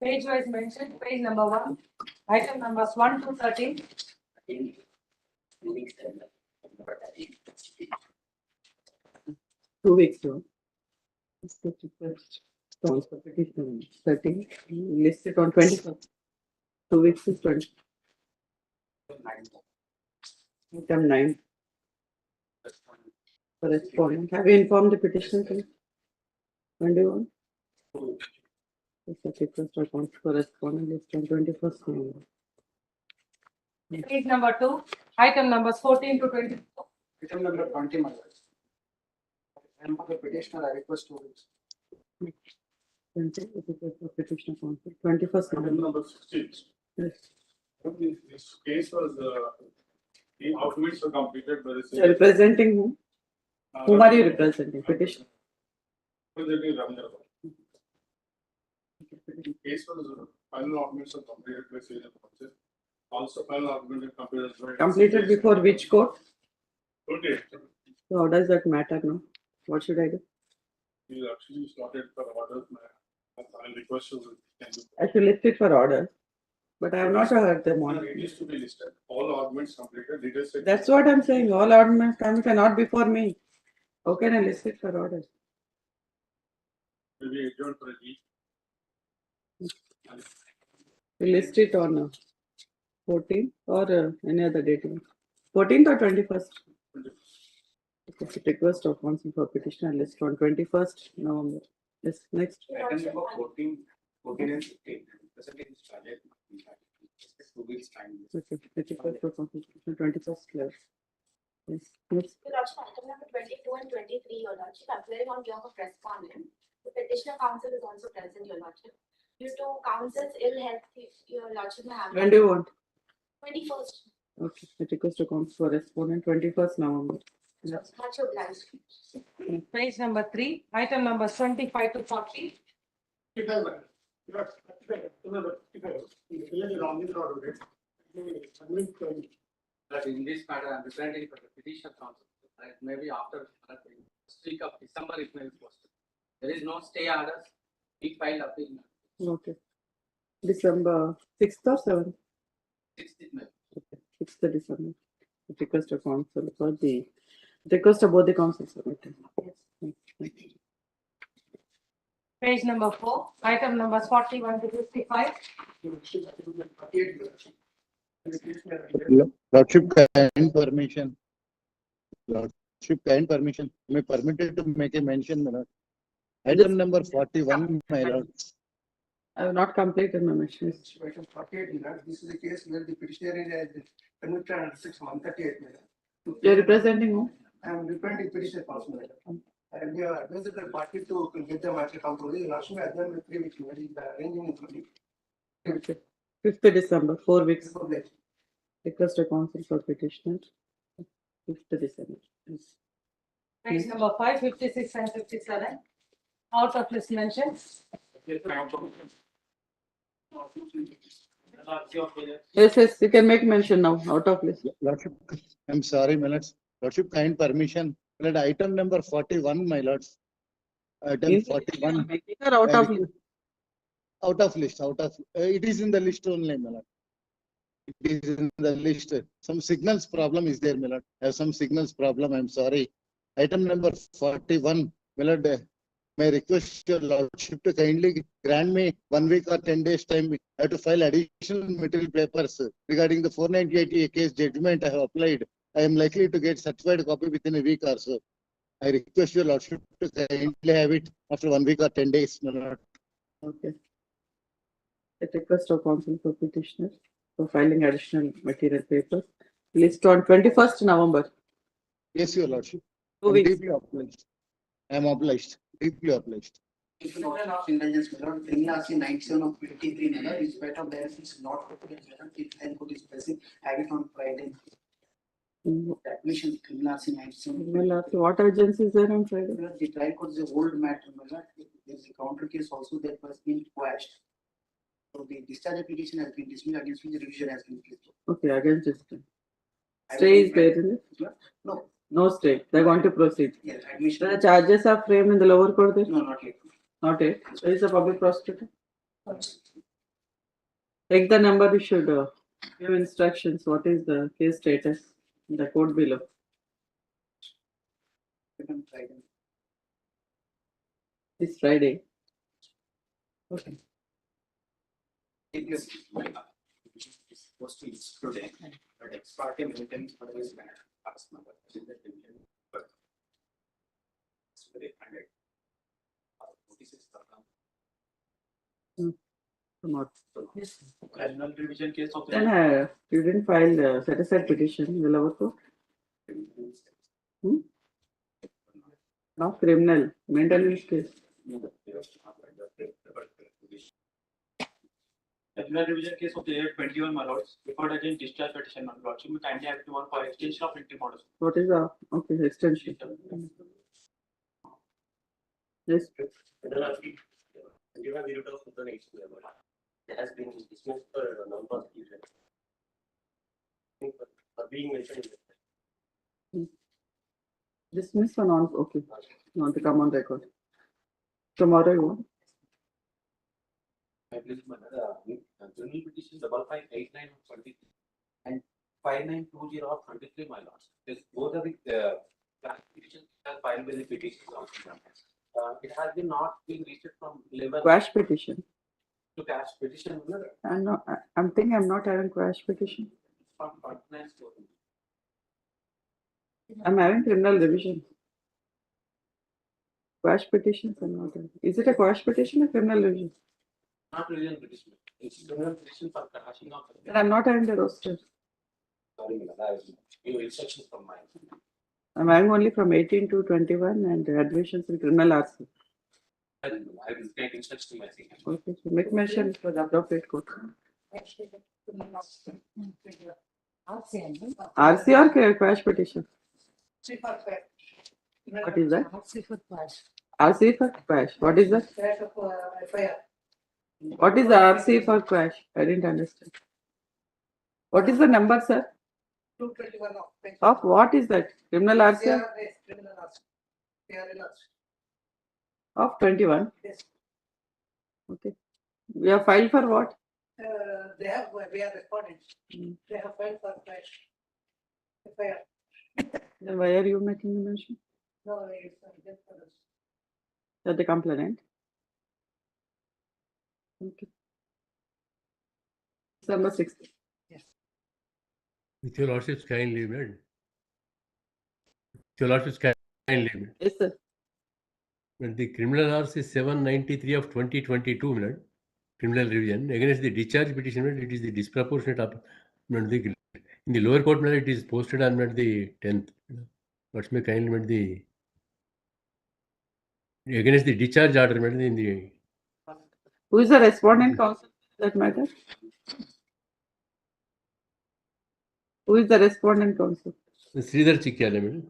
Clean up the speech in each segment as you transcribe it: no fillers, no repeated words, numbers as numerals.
Page wise mentioned, page number 1, item numbers 1 to 13. 2 weeks now. Transfer petition 13, listed on 21st. 2 weeks is 20. Item 9. Correspondent. Have you informed the petitioner? When do you want? It's a request of correspondent list on 21st November. Page number 2, item numbers 14 to 24. Item number 20, my lord. I am the petitioner, I request 2 weeks. 20, request of petitioner council, 21st Item November. number 16. Yes. This case was, the documents were completed by the So representing whom? Whom are you representing? Petitioner. Representing Ramnagar. The case was, final documents were completed by senior counsel. Also, final documents were completed by. Completed before which court? Okay. So how does that matter now? What should I do? We actually started for orders. I request you. I should list it for order. But I have not heard them on. It needs to be listed. All arguments completed. Details. That's what I'm saying. All ordinance cannot be for me. How can I list it for order? Will be adjourned for a week. We list it on 14th or any other date? 14th or 21st? It's a request of counsel for petitioner list on 21st November. Yes, next. Item number 14 and 15. Presenting started. 2 weeks time. Okay, request for counsel petitioner 21st clear. Yes, next. Your Lordship, item number 22 and 23, Your Lordship, appearing on behalf of respondent. The petitioner counsel is also present, Your Lordship. Due to counsel's ill health, Your Lordship may have. When do you want? 21st. Okay, the request to counsel for respondent 21st November. Yes. Much obliged. Page number 3, item numbers 25 to 40. That in this matter, I am representing for the petitioner counsel. Right? Maybe after week of December, it may be posted. There is no stay orders. We filed appeal. Okay. December 6th or 7th? 6th May. Okay, 6th December. The request of counsel for the request of both the councils submitted. Yes. Page number 4, item numbers 41 to 55. Lordship, kind permission. Lordship, kind permission. May permitted to make a mention, my lord. Item number 41, my lord. I have not completed my mission. Item 48, this is the case where the petitioner is convicted under section 138. You are representing whom? I am representing petitioner counsel. And we are advised the party to get the matter come to the last week. Then 3 weeks. Arranging Okay. 5th December, 4 weeks. before that. Request of counsel for petitioner. 5th December. Yes. Page number 5, 56 and 57. Out of list mentions. Yes, yes, you can make mention now, out of list. Lordship, I'm sorry, my lords. Lordship, kind permission. My lord, item number 41, my lords. Item 41. Or out of list? Out of list, it is in the list only, my lord. It is in the list. Some signals problem is there, my lord. I have some signals problem, I'm sorry. Item number 41, my lord. May I request your lordship to kindly grant me 1 week or 10 days time. I have to file additional material papers regarding the 498A case judgment I have applied. I am likely to get certified copy within a week or so. I request your lordship to kindly have it after 1 week or 10 days, my lord. Okay. At request of counsel for petitioner for filing additional material papers. List on 21st November. Yes, your lordship. 2 I'm weeks. deeply obliged. I am obliged, deeply obliged. If you order of intelligence, criminal 97 of 23, in spite of that, is not if and could is present, have it on Friday. Admission criminal 97. Well, what urgency is there on Friday? The trial court is a old matter. There is a counter case also that was being quashed. So the discharge application has been dismissed, against which the revision has been placed. Okay, against this. Stay is there, isn't it? No. No stay. They're going to proceed. Yes, admission. The charges are framed in the lower court there? No, not yet. Not yet. So is the public prosecutor? Take the number, you should give instructions. What is the case status in the code below? This Friday. Okay. It is supposed to use today, but ex parte maintenance always been past number. But it's very hundred. Tomorrow. Annual revision case of Then you didn't file the set aside petition in the lower court. Not criminal, maintenance case. Annual revision case of the year 21, my lords, before again discharge petition, my lordship, we kindly have to work for extension of interim orders. What is the, okay, extension? Yes, It has been dismissed for a number of reasons. For being mentioned. dismiss or non, okay, not to come on record. Tomorrow you want? General petition 5589 and 5920 of 23, my lords. This both are the petitions are filed with the petition. It has been not been reached from 11 Quash petition. to cash petition. I'm thinking I'm not having quash petition. From finance to I'm having criminal revision. Quash petitions I'm not having. Is it a quash petition or criminal revision? not revision petition. It's criminal petition for crashing of. Then I'm not having the roster. Sorry, that is your instructions from mine. I'm having only from 18 to 21 and admissions in criminal RC. I will take instructions to my signature. Okay, so make mention for the appropriate court. RC or quash petition? What is that? RC for quash. What is that? What is the RC for quash? I didn't understand. What is the number, sir? 221 Of what is that? Criminal RC of 21? Yes. Okay. We have filed for what? They have, we are respondents. They have filed for crash. FIR. Then why are you making the mention? No, it's just for us. You're the complainant. Okay. Number 60. With your lordship's kind leave, right? With your lordship's kind leave. Yes, sir. When the criminal RC is 793 of 2022, minute, criminal revision against the discharge petition, minute, it is the disproportionate up. Minute, in the lower court, minute, it is posted on minute, the 10th. What's my kind minute, the against the discharge order, minute, in the Who is the respondent counsel in that matter? Who is the respondent counsel? Sridhar Chikyala, minute.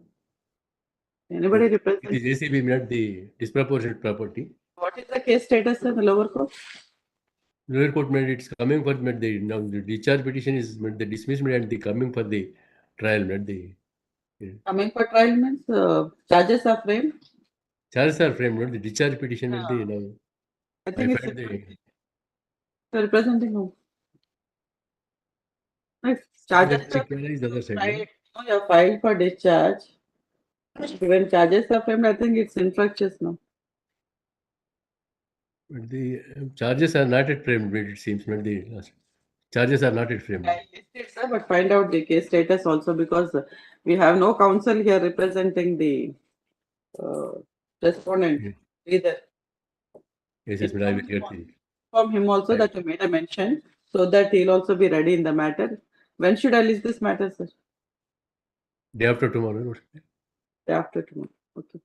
Anybody It represent? is ACB, minute, the disproportionate property. What is the case status in the lower court? Lower court, minute, it's coming for minute, the now the discharge petition is minute, the dismissed, minute, and the coming for the trial, minute, the Coming for trial means charges are framed. charges are framed, minute, the discharge petition will be now. I think it's filed the representing whom? If charges are Chikyala is the other side. filed, no, you have filed for discharge. When charges are framed, I think it's infructuous now. But the charges are not yet framed, it seems. Not the last. Charges are not yet framed. I listed, sir, but find out the case status also because we have no counsel here representing the respondent either. Yes, yes, but I will get the. From him also Right. that you made a mention so that he'll also be ready in the matter. When should I list this matter, sir? Day after tomorrow. Day after tomorrow. Okay.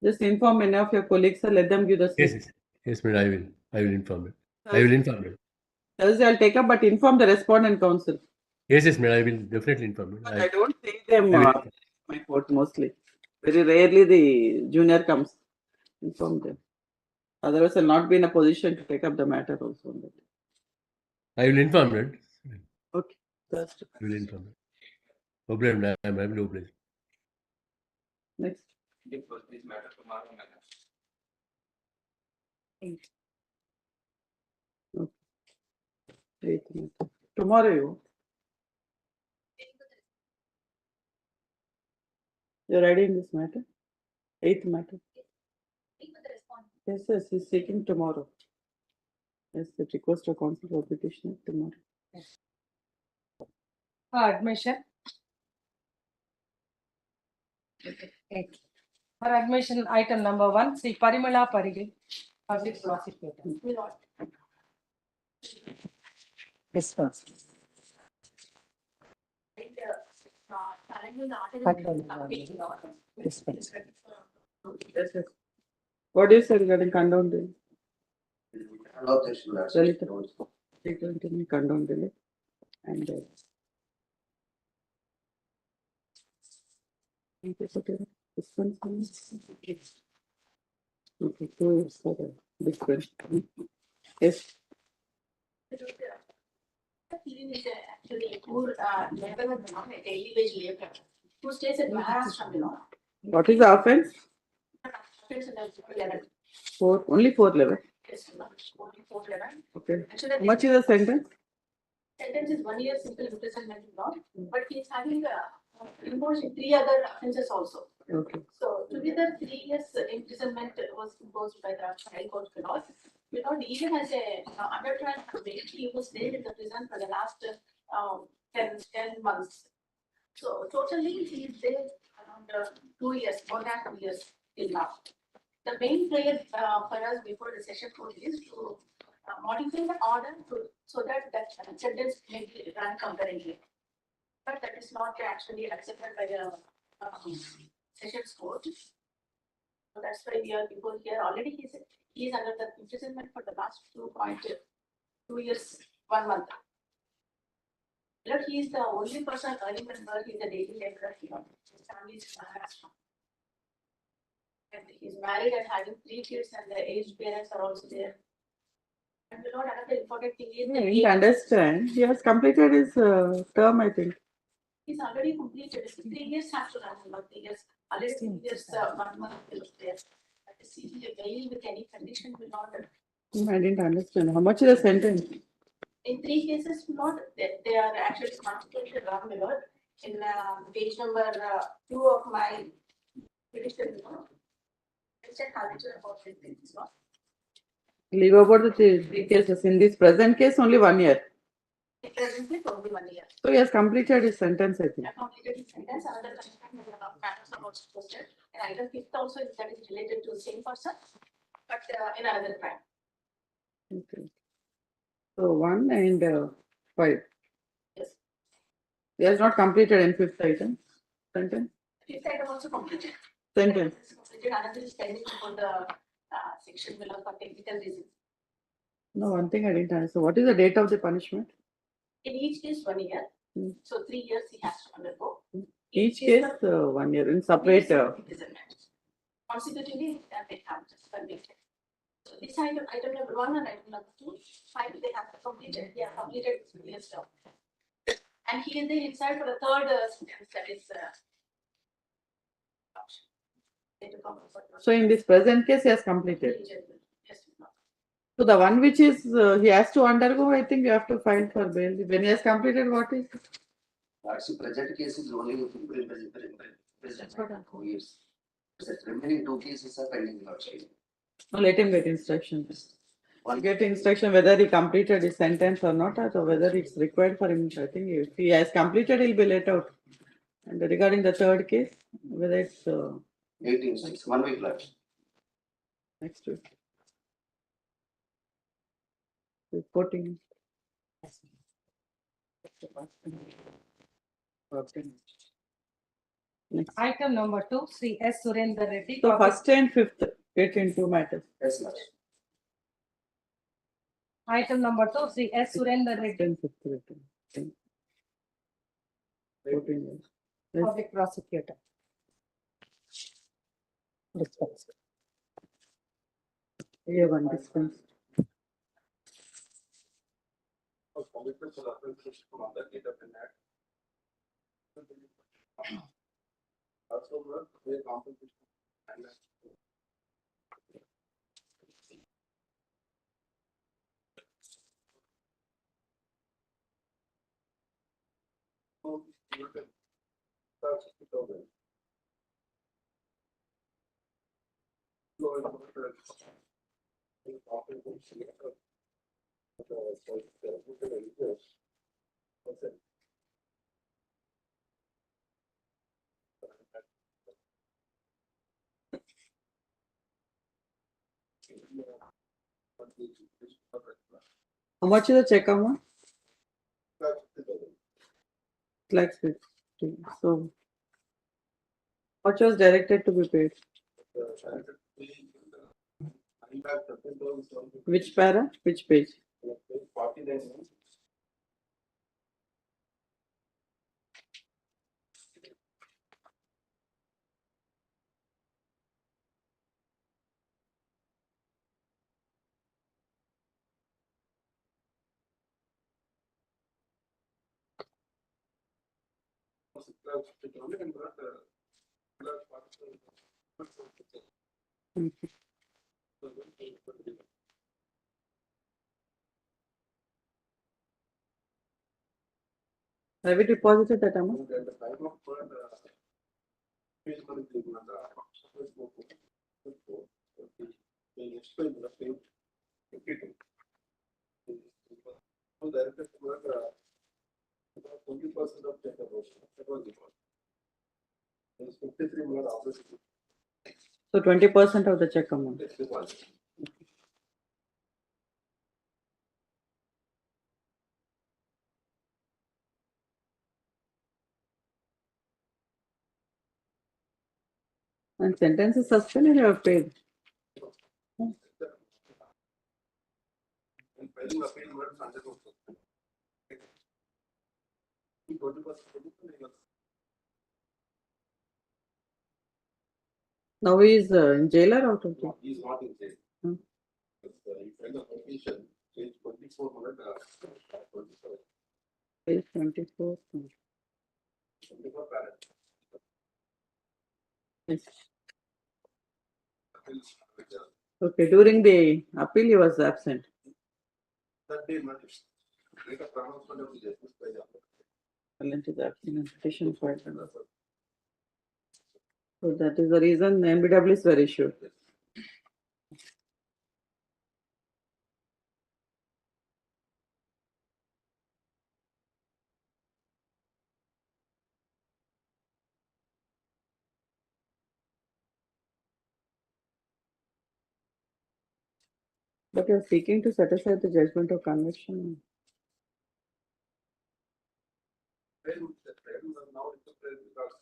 Just inform any of your colleagues, sir. Let them give the. Yes, yes, yes, but I will inform it. I will inform it. Thursday I'll take up, but inform the respondent counsel. Yes, yes, madam, I will definitely inform it. But I don't see them I will- my court mostly. Very rarely the junior comes. Inform them. Otherwise, I'll not be in a position to take up the matter also. I will inform it. Okay. Thursday. I will inform it. No problem, I am no problem. Next. This matter tomorrow, madam. Eighth matter. Tomorrow you're writing this matter? Eighth matter. Yes, yes, he's taking tomorrow. Yes, the request of counsel for petitioner tomorrow. Admission. Okay. For admission, item number 1, Sri Parimala Parigi, public prosecutor. This one. This one. Yes, yes. What is it regarding condone delay? Lalitha, take on to me condone delay. And okay, this one. Okay, 2 years for this one. Yes. He is actually a poor labor, a daily wage labor, who stays at Maharashtra, What is the offense? Four, only 4 level. Okay. Actually, How much is the sentence? sentence is 1 year simple imprisonment, but he is having imposed 3 other offences also. Okay. So together 3 years imprisonment was imposed by the High Court law. Even as a under trial bail, he was there in the prison for the last 10 months. So totally he is there around 2 years, more than 2 years till now. The main prayer for us before the session 4 is to modify the order so that sentence may be run concurrently. But that is not actually accepted by the sessions court. So that's why we are before here. Already he is under the imprisonment for the last 2 years, 1 month. But he is the only person earning member. He is a daily laborer. His family is Maharashtra. And he is married and having 3 kids, and the aged parents are also there. And another important thing is I didn't understand. He has completed his term, I think. he's already completed. 3 years has to run, not 3 years. Already 3 years, 1 month is there. But see, bail with any condition will not. I didn't understand. How much is the sentence? In 3 cases, they are actually constituted wrong, in page number 2 of my petition, I said habitual about these things, Leave about the 3 cases. In this present case, only 1 year. It presently only 1 year. So he has completed his sentence, I think. I completed his sentence, another matters are also posted. And item 5th also that is related to the same person, but in another crime. Okay. So 1 and 5. Yes. He has not completed in 5th item. Sentence. 5th item also completed. Sentence. Completed, another is pending for the section below for technical reasons. No, one thing I didn't understand. So what is the date of the punishment? In each case, 1 year. So 3 years he has to undergo. Each case 1 year in separate. Consecutively, they have just convicted. So this item number 1 and item number 2, 5 they have completed. They have completed this year's term. And he is there inside for the third sentence, that is. So in this present case, he has completed. Yes. So the one which is he has to undergo, I think you have to file for bail. When he has completed, what is? That's the present case is only present 2 years. The remaining 2 cases are pending. No, let him get instructions. Get instruction whether he completed his sentence or not, or whether it's required for him. I think if he has completed, he'll be let out. And regarding the third case, whether it's 18, 1 week left. next week. 14. Next. Item number 2, Sri S. Surendra Reddy. So first and fifth get into matters. Yes, ma'am. Item number 2, Sri S. Surendra Reddy, 10, 5th, 10. 14 years. Yes. public prosecutor. Dispense. Yeah, one dispense. Also, the compensation. How much is the check amount? Like 50. So, what was directed to be paid? Which para? Which page? Have you deposited that amount? So 20% of the check amount. And sentence is suspended, you have paid. Now he is in jail or out of jail? He is not in jail. Hmm. He filed a petition, page 2400, 27. Page 24. 24 parent. Yes. Okay, during the appeal he was absent. That day, not make a pronouncement of the justice by the Appellant is absent and petition filed. So that is the reason NBWs were issued. But you are seeking to set aside the judgment of conviction. now interpreted because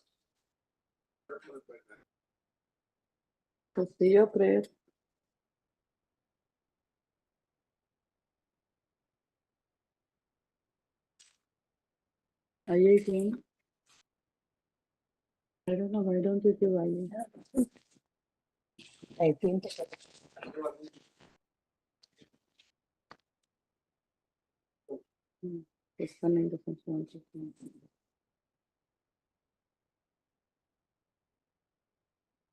So see your prayer. IIT. I don't know, why don't you give IIT? I think. Responding to function.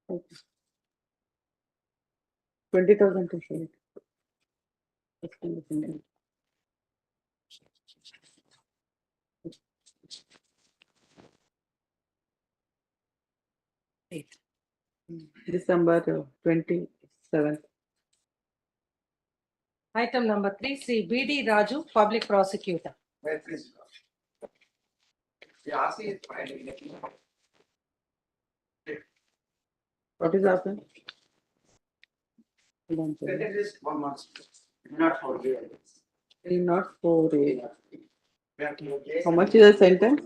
Okay. 20,000 to show it. Extend the finger. December 27th. Item number 3, Sri B.D. Raju, Public Prosecutor. What is happening? One month, not for years. 304A. How much is the sentence?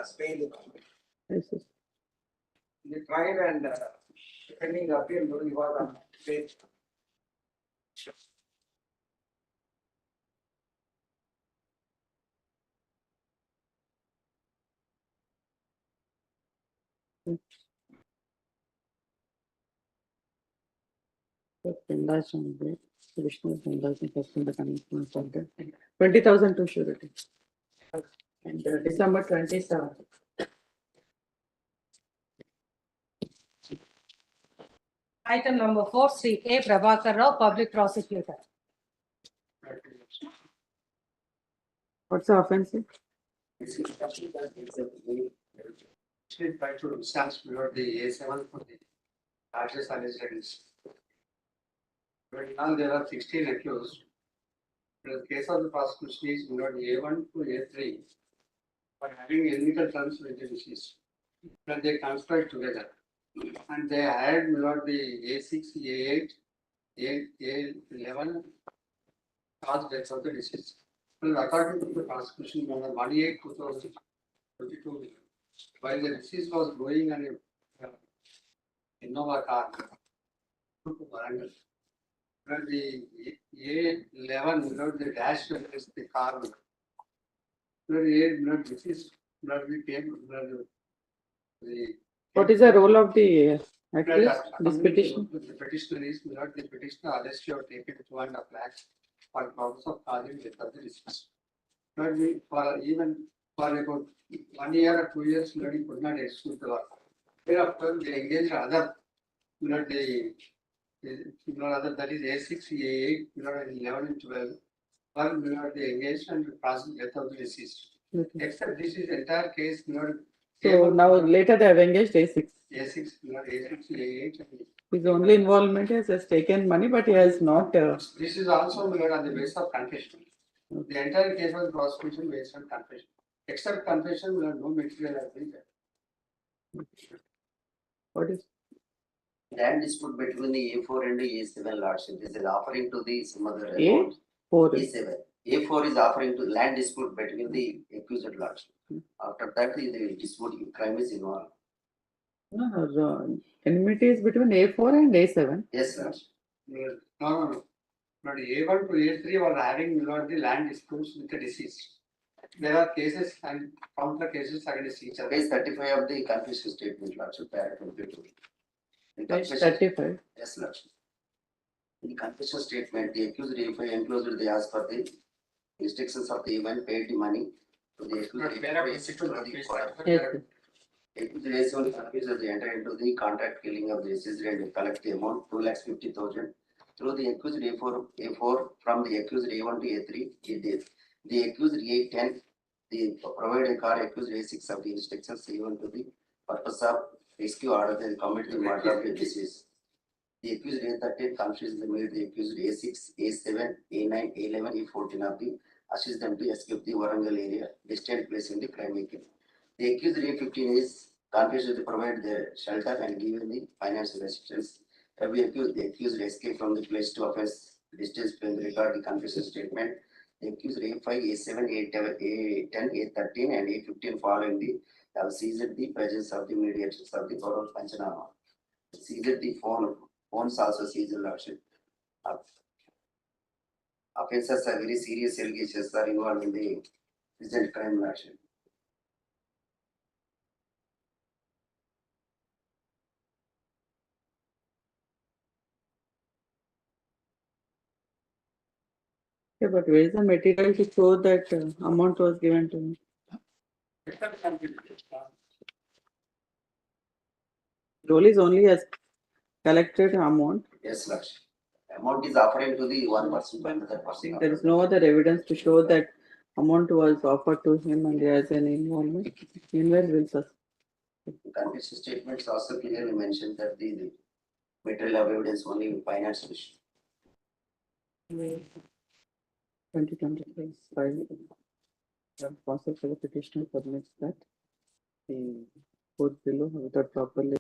Spain. Yes, yes. The trial and pending appeal will be on state. Transaction rate, additional transaction cost in the commitment content, 20,000 to surety. And December 27th. Item number 4, Sri A. Prabhakar Rao, Public Prosecutor. What's the offense? Actually, try to instance below the A7 for the largest alleged. But now there are 16 accused. The case of the prosecution is below the A1 to A3 for having illegal terms with the deceased. But they conspired together and they had below the A6, A8, A11 caused deaths of the deceased. Well, according to the prosecution number 18/2022, while the deceased was going on a Innova car to Varangal, where the A11 without the dash against the car, where A deceased, where we came, where the. What is the role of the accused, this petition? The petitioner is not the petitioner alleged to have taken 2.5 lakhs for purpose of causing death of the deceased. But we, for even for about 1 year or 2 years, he could not execute the work. Thereafter, they engaged other, not the, other, that is A6, A8, 11 and 12. One, they engaged and caused death of the deceased. Okay. Except this is entire case, So now later they have engaged A6. A6, A6, A8. His only involvement is has taken money, but he has not. This is also on the basis of confession. The entire case was prosecution based on confession. Except confession, we have no material has been there. What is? Land dispute between the A4 and the A7 lordship. This is offering to the some other A4. A7. A4 is offering to land dispute between the accused lordship. After that, the dispute crime is involved. No, enmity is between A4 and A7. Yes, sir. No. But A1 to A3 were having the land disputes with the deceased. There are cases and counter cases against each other. Page 35 of the confession statement, lordship. Page 35. Yes, lordship. In the confession statement, the accused enclosed they asked for the instructions of the event, paid the money to the accused. Yes. Accused they enter into the contract killing of the deceased and collect the amount 2,50,000 through the accused A4 from the accused A1 to A3. The accused A10 the provide a car accused A6 of the instructions A1 to the purpose of rescue order and commit the murder of the deceased. The accused A13 confused the made the accused A6, A7, A9, A11, A14 of the assist them to escape the Varangal area, distant place in the crime making. The accused A15 is confused to provide the shelter and given the financial assistance. Every accused, the accused escape from the place to offense distance when regard the confession statement. The accused A5, A7, A10, A13, and A15 following the have seized the presence of the mediators of the Gaurav Panchanama. Seized the phones also seized lordship. Offences are very serious allegations are involved in the present crime lordship. Okay, but where is the material to show that amount was given to him? Role is only as collected amount. Yes, lordship. Amount is offering to the one person to another person. There is no other evidence to show that amount was offered to him and he has an involvement. Meanwhile, will sus. Confession statements also clearly mentioned that the material of evidence only in finance issue. 2025. The process of the petitioner permits that the court below without properly.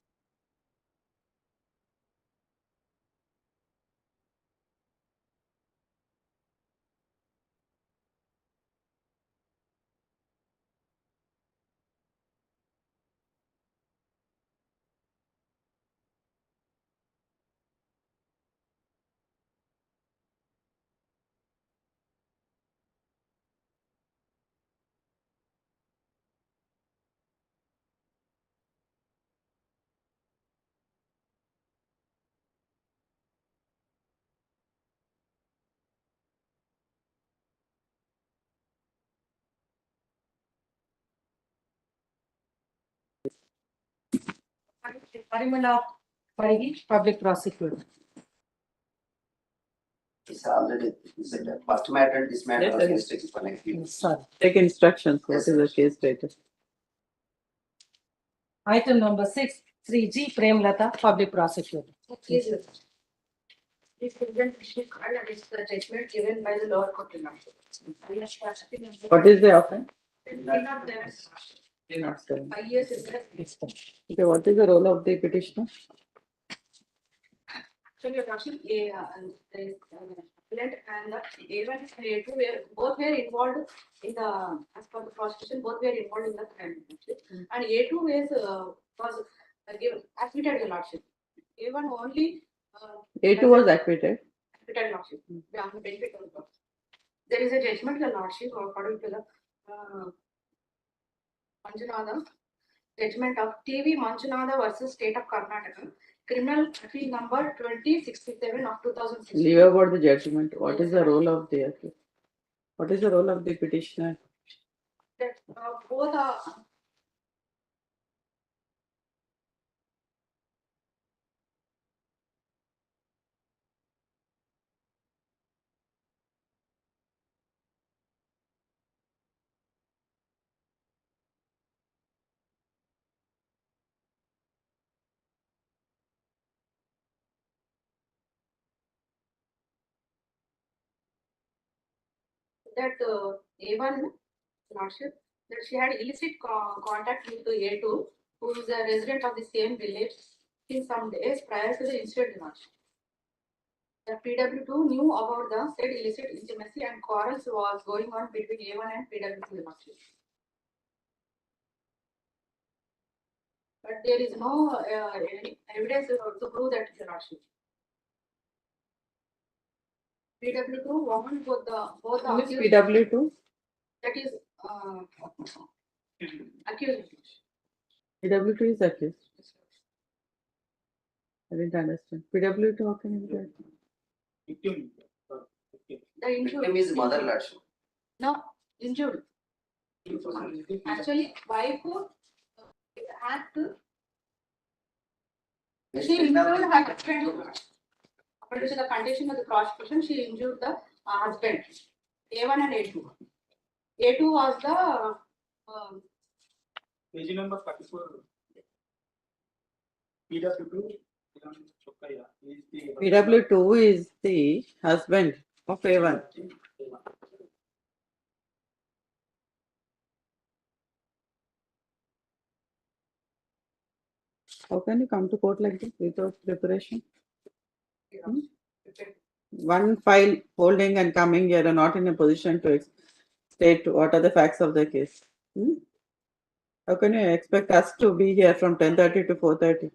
Parimala Parigi, public prosecutor. It's already, the first matter, this matter Yes, was yes. disconnected. Sorry. Take instructions. What Yes, is the sir. case status? Item number 6, Sri G. Premlata, public prosecutor. Please. This present issue card and it's the judgment given by the lower court. What is the offense? Not there. 307. 5 years is there. Okay, what is the role of the petitioner? Actually, your Lordship, there is appellant and the A1 and A2 both were involved in the, as per the prosecution, both were involved in the crime. And A2 was given, acquitted, your Lordship. A1 only. A2 was acquitted. Acquitted, Lordship. On the benefit of the court. There is a judgment, your Lordship, according to the Manjunatha, judgment of TV Manjunatha versus State of Karnataka, criminal appeal number 2067 of 2016. Leave about the judgment. What is the role of the accused? What is the role of the petitioner? That both are that A1 Lordship, that she had illicit contact with the A2, who is a resident of the same village in some days prior to the incident, Lordship. The PW2 knew about the said illicit intimacy and quarrels was going on between A1 and PW2, Lordship. But there is no any evidence to prove that, Lordship. PW2 woman both the Who is accused, PW2? that is accused. PW2 is accused. I didn't understand. PW2, how can you do that? Victim. The injured. Victim is mother, Lordship. No, injured. Actually, wife act. She injured her husband. According to the condition of the prosecution, she injured the husband. A1 and A2. A2 was the Page number 44. PW2. PW2 is the husband of A1. How can you come to court like this without preparation? One file holding and coming here and not in a position to state what are the facts of the case. How can you expect us to be here from 10:30 to 4:30?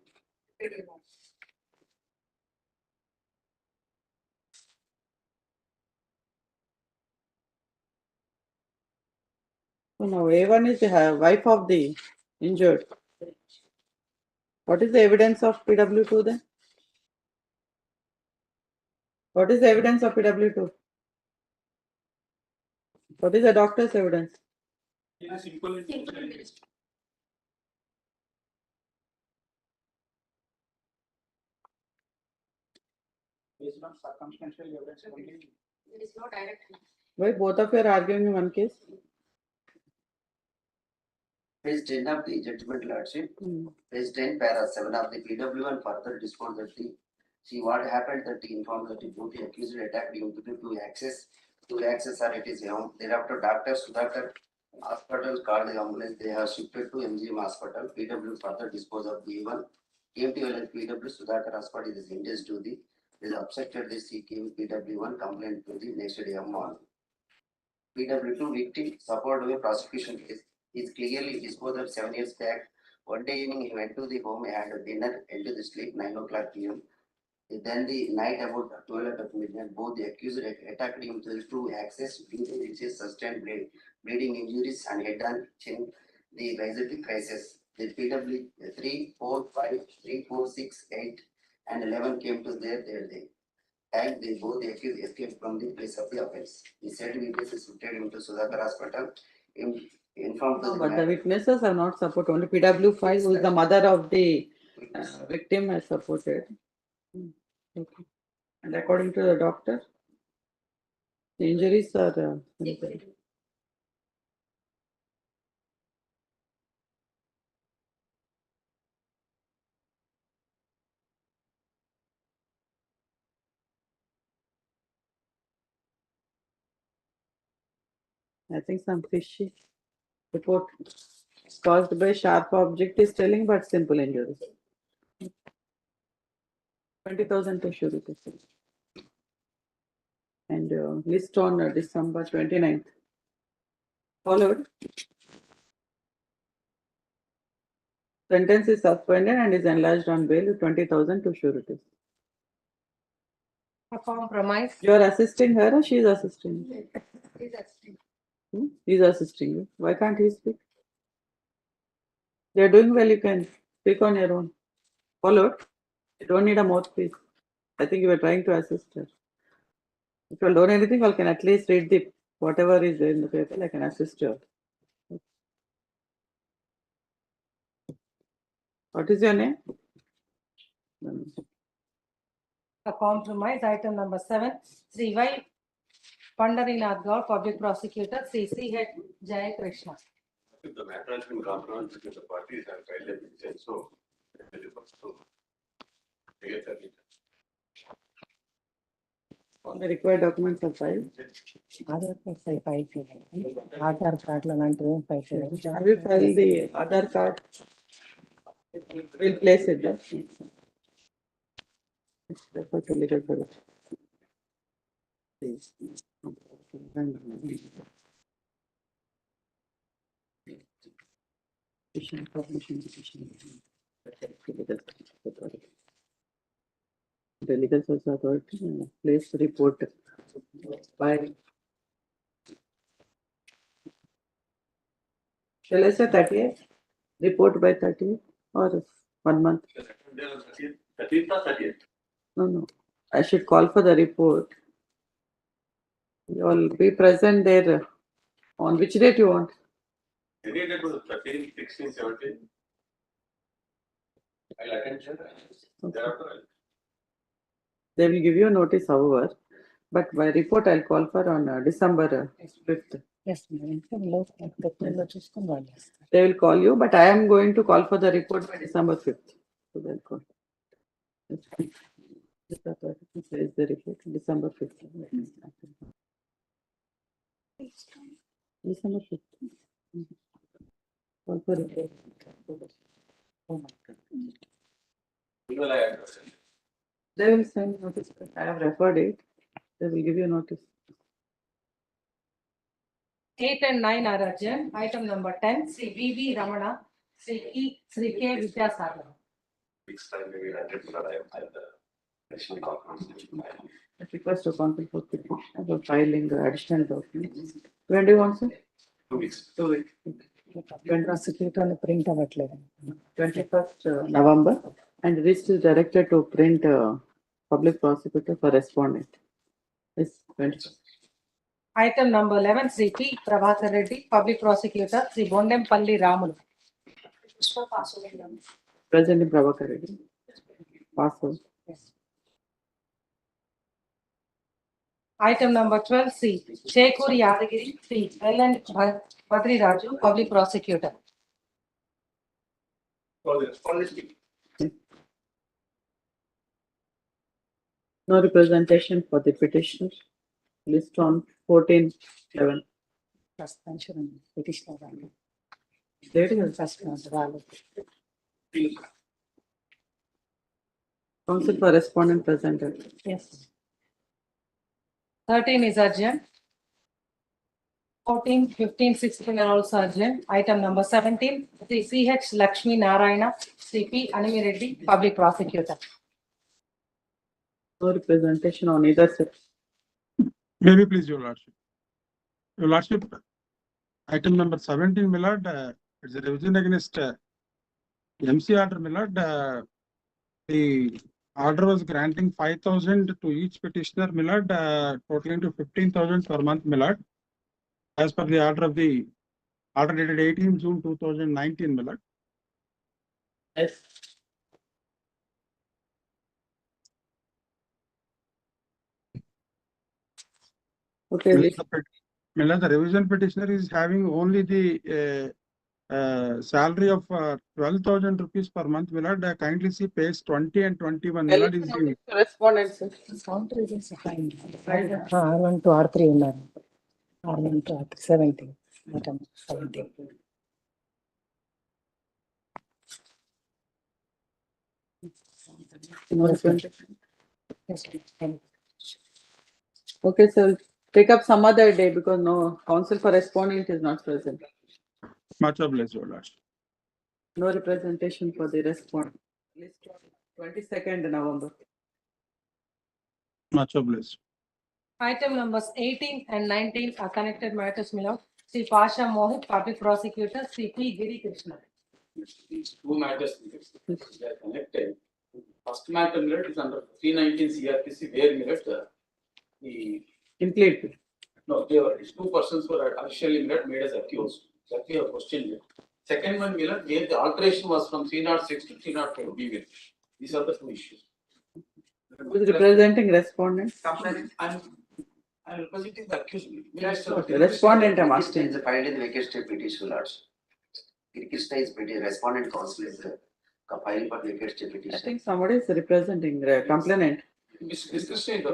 So now A1 is the wife of the injured. What is the evidence of PW2 then? What is the evidence of PW2? What is the doctor's evidence? Simple and based on circumstantial evidence only. there is no direct. Why both of you are arguing in one case? Page 10 of the judgment, Lordship. Page 10, para 7 of the PW1 further disposed that the, see what happened that he informed that both the accused attacked him to access are at his home. Thereafter, Dr. Sudhakar Hospital called the ambulance. They have shifted to MGM Hospital. PW further disposed of the A1. Came to LL PW Sudhakar Hospital is indexed to the, is obstructed this. He came PW1 complaint to the next day morning. PW2 victim supported by prosecution case is clearly disposed of 7 years back. One day evening he went to the home, he had a dinner, into the sleep 9 o'clock p.m. Then the night about 12 o'clock midnight, both the accused attacked him through access, due to which is sustained bleeding injuries and head and chin. The rhizomelic crisis. The PW 3, 4, 5, 3, 4, 6, 8 and 11 came to there day. And they both the accused escaped from the place of the offense. The said witnesses shifted him to Sudhakar Hospital. Informed to No, the but the matter. witnesses are not support. Only PW5, who is the mother of the Victim has supported. Okay. And according to the doctor, the injuries are I think some fishy report caused by sharp object is telling, but simple injuries. 20,000 to surety. And list on December 29th. Followed. Sentence is suspended and is enlarged on bail with 20,000 to surety. A compromise. You are assisting her or she is assisting you? Is assisting. He is assisting you. Why can't he speak? They are doing well, you can speak on your own. Followed. You don't need a mouthpiece. I think you were trying to assist her. If you don't anything, I can at least read the whatever is there in the paper. I can assist you. What is your name? A compromise. Item number 7. Sri Y. Pandarinath Gaur, Public Prosecutor, Sri C.H. Jayakrishan. If the matter has been compromised between the parties and filed a petition, so. All the required documents are filed. Aadhaar card Have you filed the Aadhaar card? We'll place it there. It's referred to legal service. Please. Petition, submission, petition. The legal service authority place report by. Shall I say 30th? Report by 30th or 1 month? 30th or 30th? No. I should call for the report. You will be present there. On which date you want? Any date was 13, 16, 17. I'll attend, sir. Thereafter, They will give you a notice, however, but by report I'll call for on December 5th. Yes, ma'am. They will call you, but I am going to call for the report by December 5th. So they'll call. Says the report December 5th. December 5th. Call for report. email I address. They will send notice. I have referred it. They will give you notice. 8 and 9 are adjourned. Item number 10, Sri V.V. Ramana, Sri K. Vidyasagar. Next time maybe 100, but I have the additional documents. I request a conference for filing the additional documents. When do you want, sir? 2 weeks. 2 weeks. Prosecutor print avatledu. 21st November, and this is directed to print public prosecutor for respondent. Yes, 21st. Item number 11, Sri P. Prabhakar Reddy, Public Prosecutor, Sri Bondempalli Ramulu. President Prabhakar Reddy. Password. Yes. Item number 12, Sri Shekur Yadagiri, Sri L. Badri Raju, Public Prosecutor. For the respondents, No representation for the petitioner. List on 14/11. Suspension petitioner. Date is counsel for respondent presented. Yes. 13 is urgent. 14, 15, 16 are also urgent. Item number 17, Sri C.H. Lakshmi Narayana, Sri P. Animi Reddy, Public Prosecutor. No representation on either side. Maybe please, Your Lordship. Your Lordship, item number 17, my Lord, it's a revision against MC order, my Lord. The order was granting 5,000 to each petitioner, my Lord, totaling to 15,000 per month, my Lord. As per the order of the order dated 18 June 2019, my Lord. Yes. Okay, The revision petitioner is having only the salary of 12,000 rupees per month. Kindly see page 20 and 21. Is the respondent, sir. Counter is fine. R1 to R3 ఉన్నారు. R1 to R3 17. Item 17. Okay, sir. Take up some other day because no counsel for respondent is not present. much obliged, Your Lordship. No representation for the respondent. List on 22nd November. Much obliged. Item numbers 18 and 19 are connected matters, my lord. Sri Pasha Mohit, Public Prosecutor, Sri P. Giri Krishna. These two matters, they are connected. First matter is under 319 CRPC, where the Complete. no, they were two persons were officially made as accused. That we have questioned it. Second one, where the alteration was from 306 to 304 BV. These are the two issues. Who is representing respondent? I'm representing the accused. Okay, respondent, I'm Krishna asking. is filed in the vacate state petition, Lordship. Krishna is respondent counsel is filed for vacate state I petition. think somebody is representing the complainant. Miss Krishna is the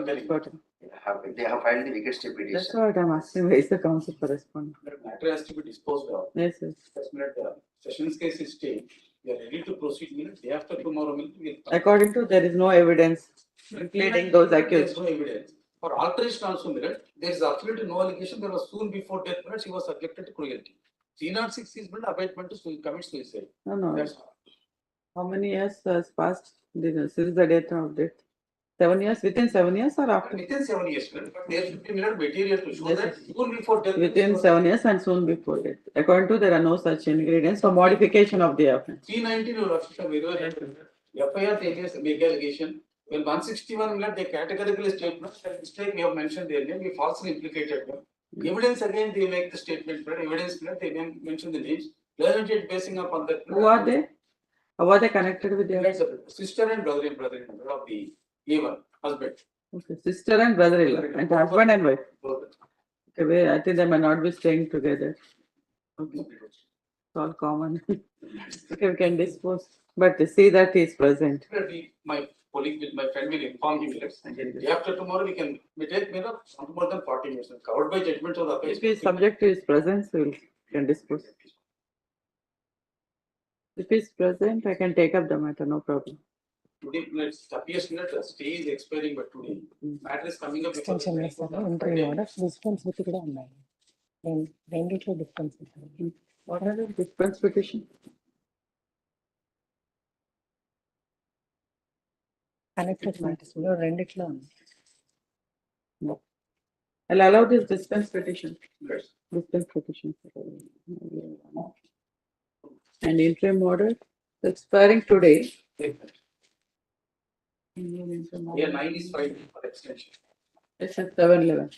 They have filed the vacate state That's petition. what I'm asking. Where is the counsel for respondent? matter has to be disposed of. Yes, yes. Sessions case is stayed. We are ready to proceed. Day after tomorrow, we'll According to there is no evidence including those There accused. is no evidence. For alteration also, there is absolutely no allegation. There was soon before death, she was subjected to cruelty. 306 is abatement to commit suicide. No, no. That's all. How many years has passed since the date of death? 7 years, within 7 years or after? Within 7 years, but there should be material to show Yes, that yes. soon before death. Within 7 years and soon before death. According to there are no such ingredients for modification of the offense. 319 you have very well. FIR takes a big allegation. When 161 they categorically statement that mistake we have mentioned their name, we falsely implicated them. Evidence again they make the statement, but evidence they mention the names. Learned basing upon that. Who are they? How are they connected with their Sister and brother-in-law of the A1 husband. okay, sister and brother-in-law and husband and wife? Okay, well, I think they may not be staying together. Okay, it's all common. Okay, we can dispose, but see that he is present. My colleague, my friend will inform him. Day after tomorrow we can take not more than 40 minutes. Covered by judgment of the If he is subject to his presence, we can dispose. If he is present, I can take up the matter, no problem. Today, it appears that the stay is expiring, but today matter is coming up. Extension చేస్తారు interview order dispense with కూడా ఉన్నాయి రెండిట్లో dispense What are the dispense petition? Connected matters రెండిట్లో ఉంది. I'll allow this dispense petition. Yes. Dispense petition. And interim order expiring today. Yeah, 9 is fine for extension. It's at 7/11.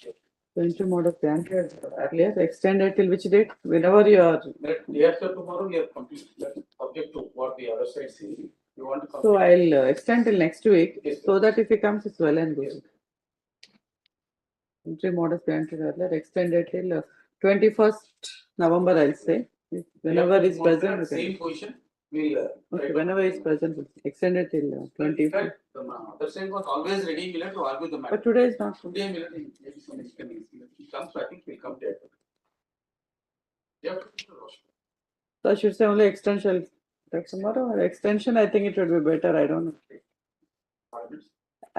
So interim order granted earlier, extended till which date? Whenever you are. Day after tomorrow, we are completely subject to what the other side says. You want to So I'll extend till next week, Yes, so that if he comes, it's well and good. Interim order granted earlier, extended till 21st November, I'll say. Whenever he's present, we Same can. position, we'll. Okay, whenever he's present, we'll extend it till 24th. The other side was always ready, Milan, to argue the matter. But today is not. Today, Milan, maybe some inconvenience. He comes, I think we'll come there. Yeah. So I should say only extension. That's tomorrow or extension, I think it would be better, I don't know.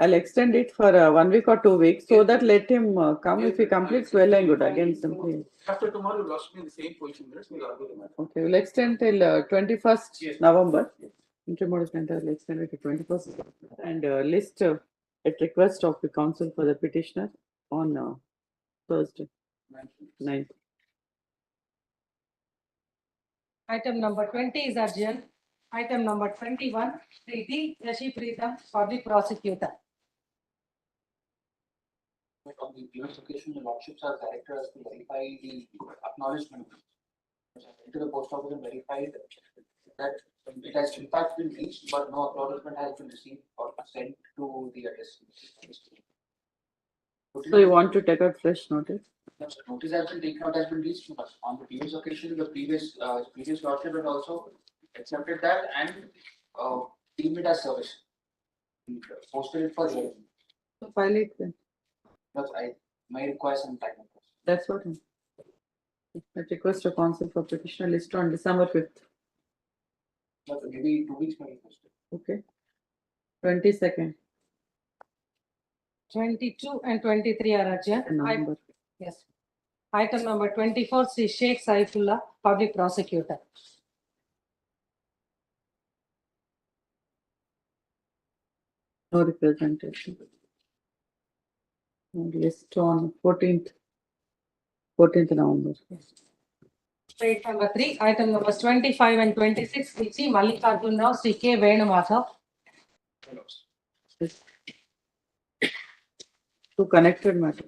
I'll extend it for 1 week or 2 weeks, so that let him come if he completes well and good again simply. After tomorrow, you lost me in the same position, we'll argue the matter. Okay, we'll extend till 21st Yes. November. Interim order center will extend it to 21st and list at request of the counsel for the petitioner on Thursday, 9th. Item number 20 is adjourned. Item number 21, Sri D. Yashi Preetham, Public Prosecutor. On the previous occasion, the lordships are directed us to verify the acknowledgement. Into the post office and verified that it has in fact been reached, but no acknowledgement has been received or sent to the address. So you want to take out fresh notice? Yes, sir. Notice has been taken out, has been reached to us on the previous occasion, the previous lordship had also accepted that and deemed it as service. Posted it for hearing, So file it then. but I may require some time. That's what. I request a counsel for petitioner list on December 5th. But maybe 2 weeks may request. Okay. 22nd. 22 and 23 are adjourned. November. Yes. Item number 24, Sri Sheikh Saifullah, Public Prosecutor. No representation. List on 14th November. Item number 3, item numbers 25 and 26, Sri C. Mallikarjun Rao, Sri K. Venumathav. Two connected matter.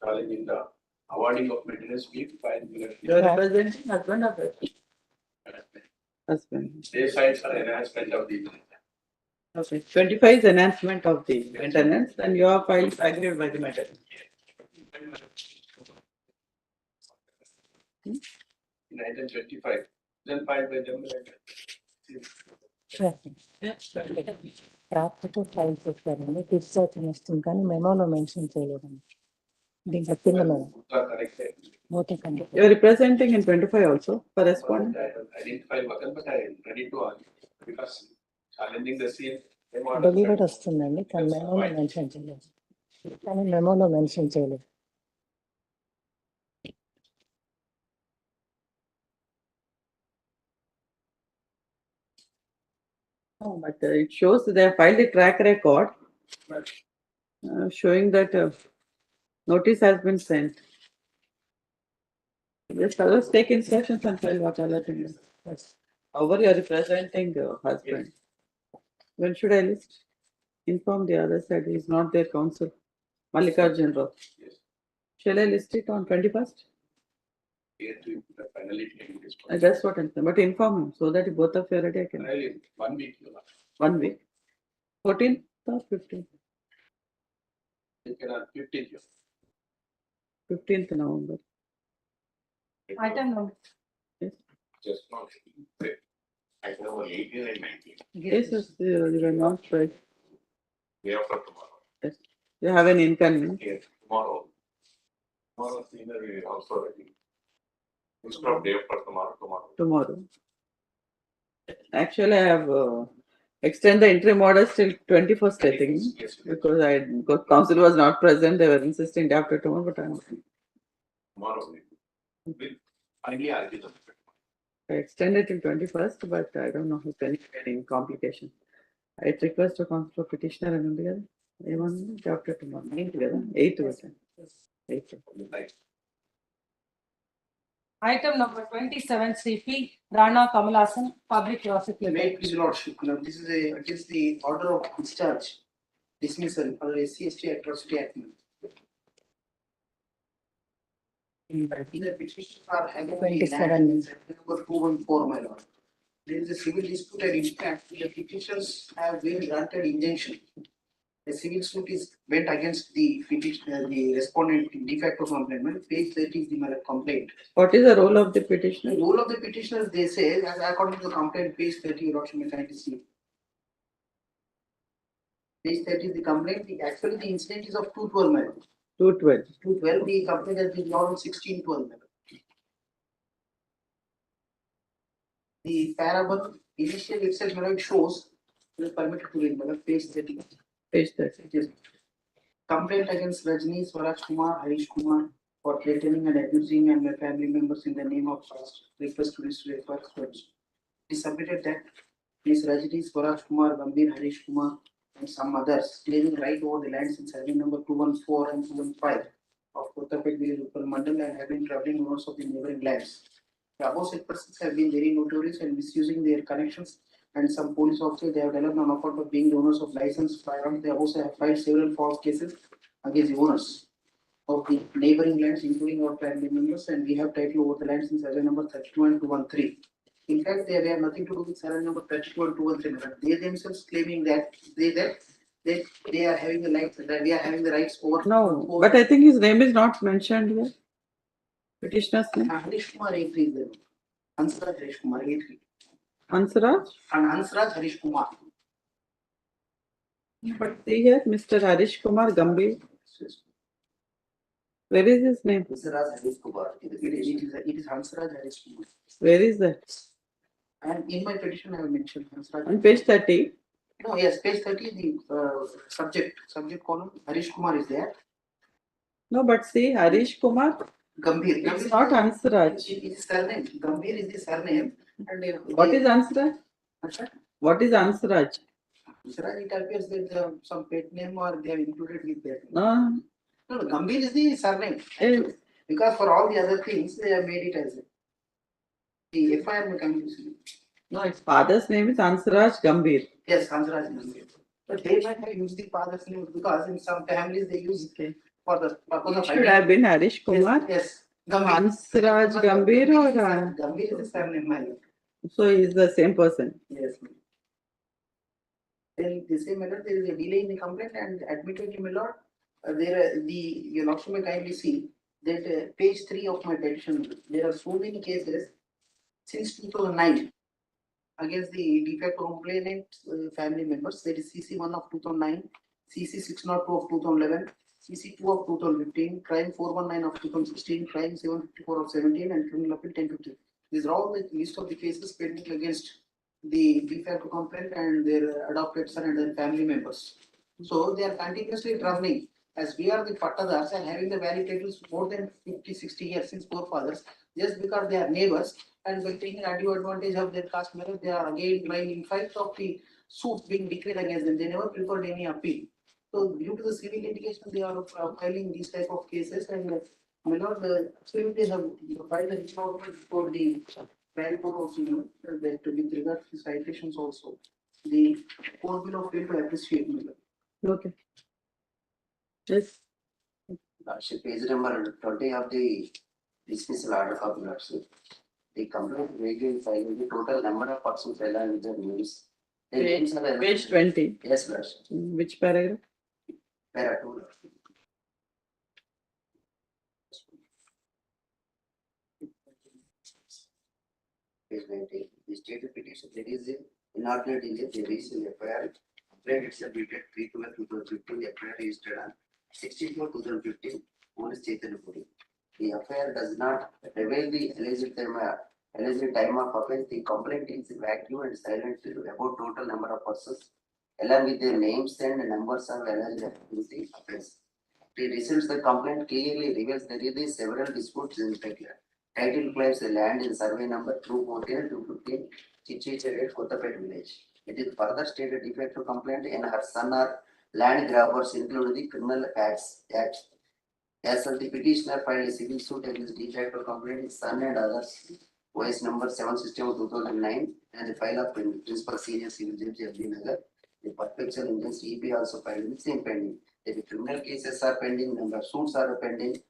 Challenging the awarding of maintenance fee by You are representing husband or wife? Husband. their sides for enhancement of the. Okay. 25 is enhancement of the maintenance, and your file is agreed by the matter. In item 25, then filed by them. రాత్రితో file చేశారండి discharge చేస్తుంది కానీ మెమోలో mention చేయలేదండి దీంట్లో కింద okay కండి You are representing in 25 also for respondent. I didn't file work, but I am ready to argue because challenging the same. Delivered వస్తుందండి కానీ మెమోలో మెన్షన్ చేయలేదు కానీ మెమోలో మెన్షన్ చేయలేదు No, but it shows they have filed a track record showing that notice has been sent. Just others take instructions and file what other things. However, you are representing husband. When should I list? Inform the other side, he is not their counsel. Mallikarjun Rao. Yes. Shall I list it on 21st? Here to finally taking this. That's what I'm saying, but inform him so that both of you are ready, I can. Finally, 1 week. 1 week. 14th or 15th? You can have 15th. 15th November. Item number. Yes. Just not. I know 18 and 19. Yes, yes, you are not right. Day after tomorrow. Yes. You have an inconvenience. Yes, tomorrow. Tomorrow, senior will also ready. Instead of day after tomorrow. Tomorrow. Actually, I have extended the interim orders till 21st, I think, Yes, because council was not present. They were insisting after tomorrow, but tomorrow. We'll finally argue the. I extended till 21st, but I don't know if any complication. I request a council for petitioner and together. Even after tomorrow, 9 together, 8 together. 8. Item number 27, Sri P. Rana Kamalasan, Public Prosecutor. May it please your lordship, this is against the order of discharge, dismissal for the SC/ST atrocity act. The petitions are having 27. number 214, my lord. There is a civil dispute and in fact, the petitions have been granted injunction. The civil suit is went against the petitioner, the respondent in de facto complaint, page 30 is the complaint. What is the role of the petitioner? The role of the petitioners, they say, as according to the complaint, page 30, your lordship may kindly see. Page 30 is the complaint, actually the incident is of 212, my lord. 212. 212, the complaint has been law on 1612. The parable initial itself, my lord, shows it is permitted to read, my lord, page 30. Page 30. Yes. Complaint against Rajni, Swaraj Kumar, Harish Kumar for threatening and abusing and their family members in the name of trust. Request to district it is submitted that Ms. Rajni, Swaraj Kumar, Gambhir, Harish Kumar and some others claiming right over the lands in survey number 214 and 215 of Kottapet village Uppal Mandal and have been travelling owners of the neighboring lands. The above said persons have been very notorious and misusing their connections, and some police officers they have developed on account of being the owners of licensed firearms. They also have filed several false cases against the owners of the neighboring lands, including our family members, and we have title over the lands in survey number 32 and 213. In fact, they have nothing to do with survey number 32 and 213. They themselves claiming that they are having the rights, that we are having the rights over. No, but I think his name is not mentioned here. Petitioner's name. Harish Kumar A3 is there. Hansraj Harish Kumar A3. Hansraj? And Hansraj Harish Kumar. But see here, Mr. Harish Kumar Gambhir. Where is his name? Hansraj Harish Kumar. It is Hansraj Harish Kumar. Where is that? And in my petition, I have mentioned Hansraj. On page 30. No, yes, page 30, the subject column, Harish Kumar is there. No, but see, Harish Kumar. Gambhir. It's not Hansraj. It is surname. Gambhir is the surname. And What is Hansraj? What is Hansraj? Hansraj, it appears that some pet name or they have included with that. No. No, Gambhir is the surname. Yes. Because for all the other things, they have made it as the FIR may confuse you. No, its father's name is Hansraj Gambhir. Yes, Hansraj Gambhir. But they might have used the father's name because in some families they use it for the purpose of. It should have been Harish Kumar. Yes. Hansraj Gambhir or Gambhir is the surname, my lord. So he is the same person. Yes. Then the same matter, there is a delay in the complaint and admitted, my lord. You also may kindly see that page 3 of my petition, there are so many cases since 2009 against the de facto complainant family members. That is CC1 of 2009, CC602 of 2011, CC2 of 2015, crime 419 of 2016, crime 754 of 17, and criminal appeal 1050. These are all the list of the cases pending against the de facto complainant and their adopted son and their family members. So they are continuously traveling. As we are the pattadars and having the valid titles more than 50-60 years since forefathers, just because they are neighbors and by taking undue advantage of their caste marriage, they are again trying in fight of the suit being declared against them. They never preferred any appeal. So due to the civil litigation, they are filing these type of cases and may not absolutely have filed a report for the trial court also, that with regard to citations also. The court will fail to appreciate. Okay. Yes. Page number 20 of the dismissal order of lordship. The complaint vaguely filing the total number of persons along with the names. Page 20. Yes, lordship. Which paragraph? Para 2. Page 19. The stated petition, there is an inordinate delay, there is an FIR. Complaint itself dated 3/12/2015, the FIR registered on 16/4/2015, police Chaitanyapuri. The FIR does not reveal the alleged time of offense. The complaint is vacuum and silent about total number of persons, along with their names and numbers of alleged offense. The results the complaint clearly reveals there is several disputes in particular. Title claims the land in survey number 214 and 215, Chichichere, Kottapet village. It is further stated de facto complaint and her son are land grabbers include the criminal acts. As the petitioner filed a civil suit against de facto complaint, his son and others, voice number 760/2009, and the file of Principal Senior Civil Judge FD Nagar. The perpetual injunctions EP also filed the same pending. The criminal cases are pending, number of suits are pending.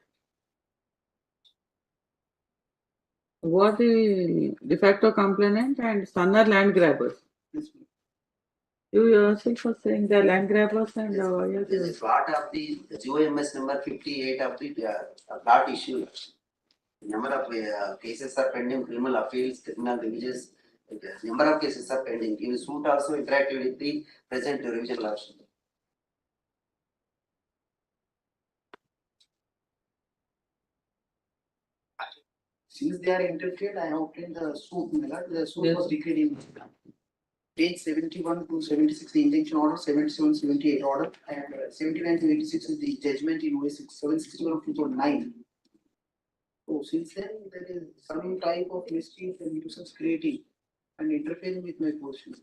What the de facto complainant and son are land grabbers. You yourself were saying they are land grabbers and This is part of the GOMS number 58 of the plot issue. Number of cases are pending, criminal appeals, criminal revisions. Number of cases are pending. In suit also interacted with the present revision lawsuit. Since they are interested, I have obtained the suit. The suit was declared in page 71 to 76, the injunction order, 77, 78 order, and 79 to 86 is the judgment in OS 761 of 2009. So since then, there is some type of mischief and nuisance creating and interfering with my position.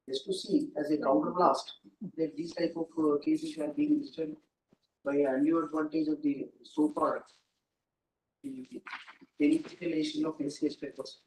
Just to see as a counterblast that these type of cases are being disturbed by undue advantage of the so far beneficiation of SCS papers.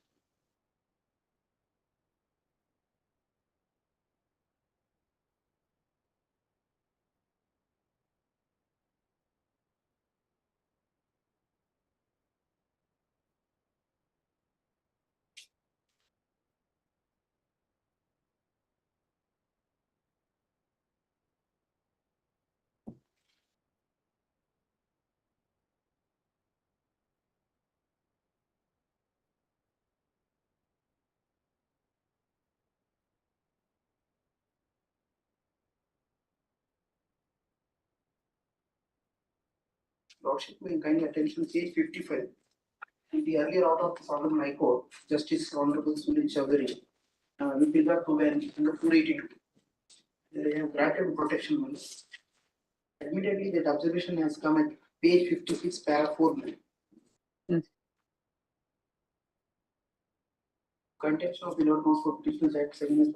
Lordship, may kindly attention page 55. In the earlier order of the Sovereign High Court, Justice Honorable Sunil Chaudhary, with regard to when under 482, they have granted protection money. Admittedly, that observation has come at page 56, para 4. Yes. Context of the Lord House for Petitioners Act, second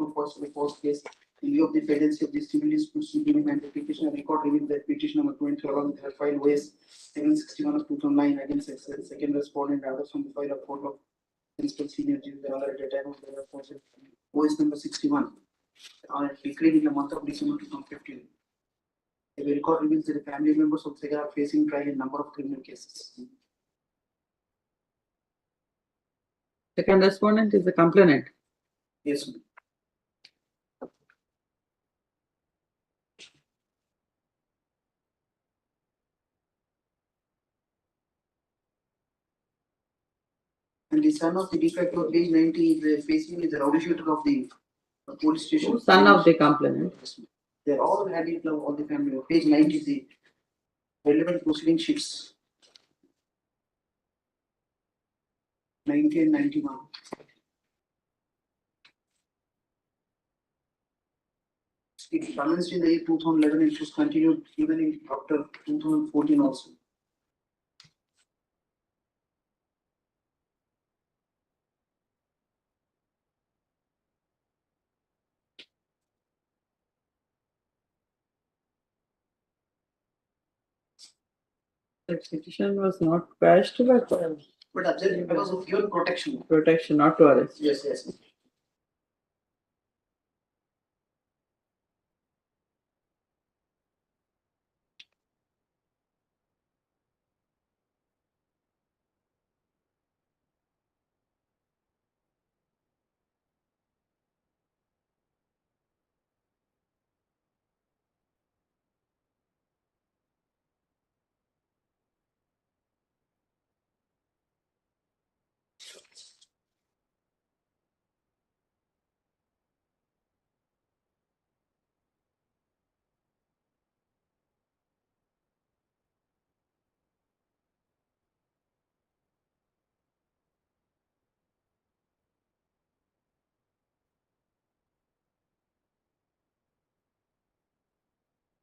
first case, in view of the pendency of the civil disputes between and the petitioner, record revealed that petition number 20 along with her file OS 761 of 2009 against second respondent others from the file of court of principal senior judge at the time of the response OS number 61 declared in the month of December 2015. The record reveals that the family members of Sega are facing trial in number of criminal cases. Second respondent is the complainant. Yes, ma'am. And the son of the defect of page 90 is facing the rowdy shooter of the police station. Son of the complainant. They're all had it all the family. Page 90 is the relevant proceeding sheets. 90 and 91. It commenced in the year 2011 and it was continued even in after 2014 also. The petition was not quashed, but observe because of your protection. protection, not to arrest. Yes, yes.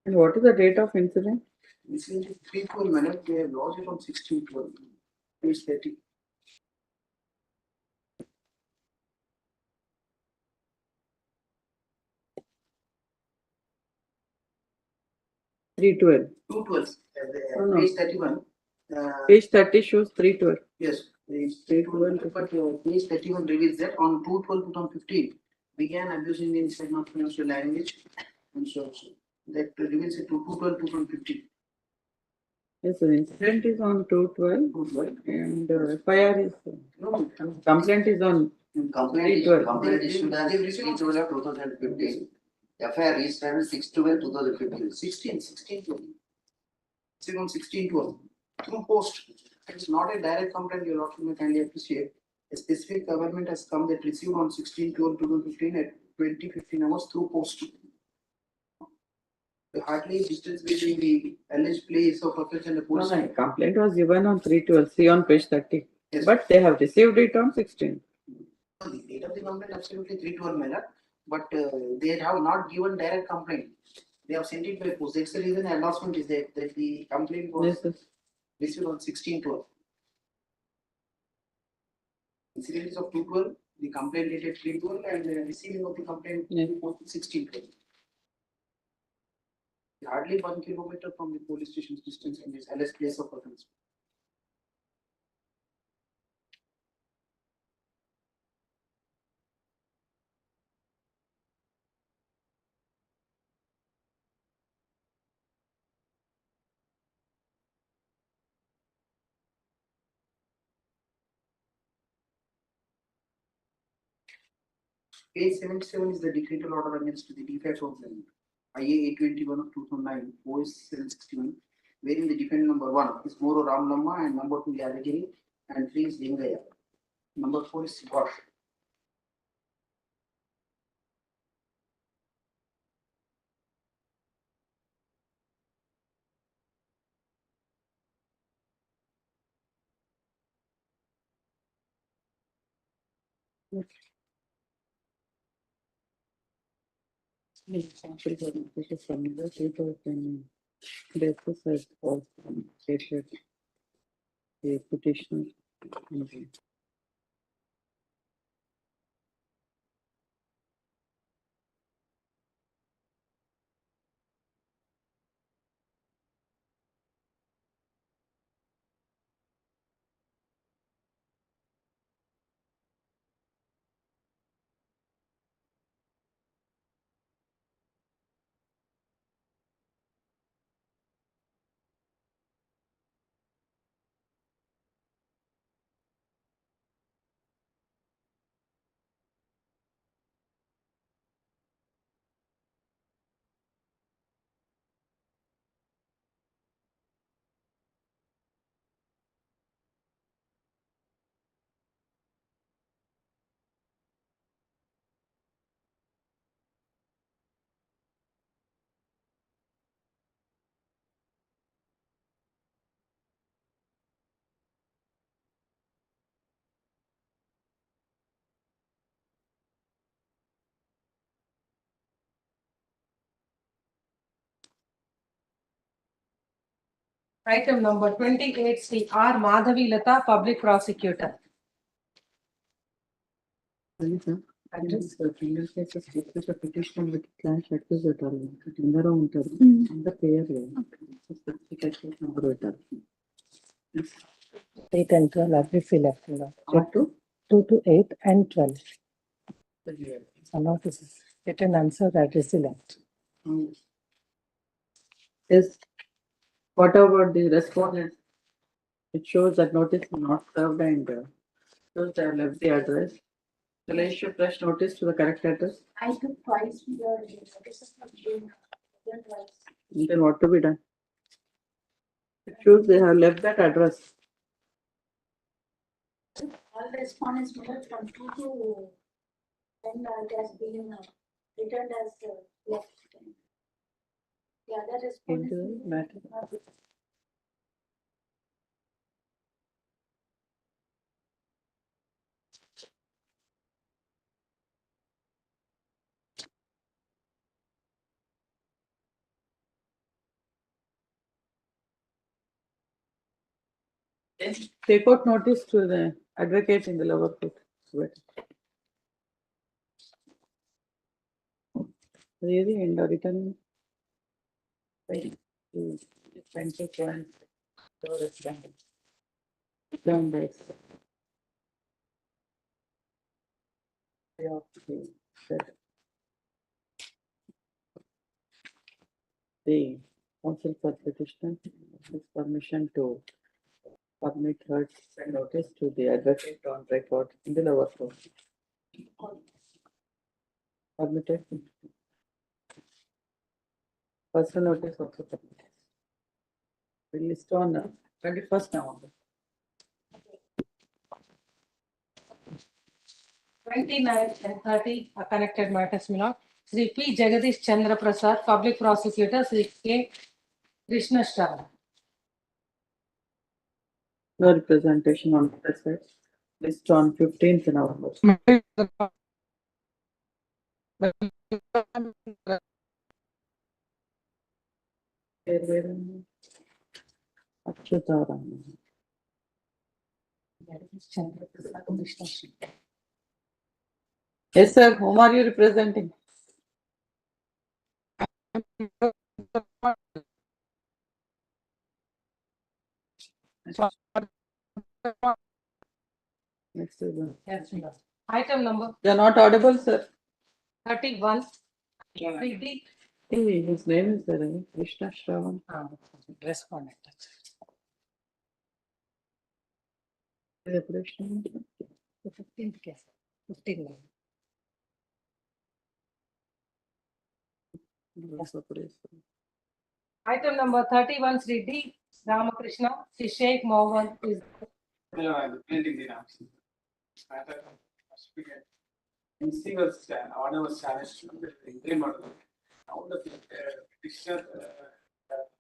And what is the date of incident? Incident 3-4 minutes, they have lost it on 16-12. Page 30. Three 12. 212. No. Page 31. Page 30 shows 312. Yes, page 312, but page 31 reveals that on 2/12/2015 began abusing the inside not financial language, and so that reveals it to 2/12/2015. Yes, the incident is on 212 and FIR is No, complaint is on Complaint 312. issued as 3/12 of 2015. FIR registered 6/12/2015. 16/12. It's on 16/12. Through post. It's not a direct complaint, your Lordship may kindly appreciate. A specific government has come that received on 16/12/2015 at 20:15 hours through post. The hardly distance between the alleged place of offense and the police. No, complaint was given on 312. See on page 30. Yes. But they have received it on 16. The date of the complaint absolutely 3/12 manner, but they have not given direct complaint. They have sent it by post. That's the reason the announcement is there that the complaint was Yes, yes. received on 16/12. Incident is of 2/12, the complaint dated 3/12 and the receiving of the complaint Yes. 16/12. Hardly 1 kilometer from the police station's distance in this alleged place of offense. Page 77 is the decretal order against the defects of the IA 821 of 2009, OS 761, wherein the defendant number 1 is Moro Ramlamma and number 2 Yadagiri and 3 is Lingaya. Number 4 is Gosh. The petitioner. Item number 28, Sri R. Madhavi Lata, Public Prosecutor. Address criminal cases with a petitioner with cash accusatory అందరూ ఉంటారు అందరి పేరు specific number పెట్టారు 8 and 12 are refilled. Up to 2 to 8 and 12. Some notices. Written answer are resilient. is what about the respondent? It shows that notice is not served and shows they have left the address. Shall I issue fresh notice to the correct address? I took twice your notices of June, then twice. Then what to be done? It shows they have left that address. All the respondents moved from 2 to 10, it has been returned as left. The other respondents. Into the matter. Take out notice to the advocate in the lower court. Really, in the written. Down there. The counsel for petitioner gives permission to submit her notice to the advocate on record in the lower court. Submitted. Personal notice also submitted. We list on 21st November. 29 and 30 are connected matters, my lord. Sri P. Jagadish Chandra Prasad, Public Prosecutor, Sri K. Krishna Shravan. No representation on the side. List on 15th November. Achyutaram. Jagadish Chandra Prasad, Krishna Shravan. Yes, sir. Whom are you representing? Next is Yes, my lord. Item number you are not audible, sir. 31. Sri D. Hey, his name is there, Krishna Shravan. Respondent. Celebration. The 15th case. 15. Item number 31, Sri D. Ramakrishna, Sri Sheikh Mohammed is Printing the names. MC was, order was challenged to the interim order. Now the petitioner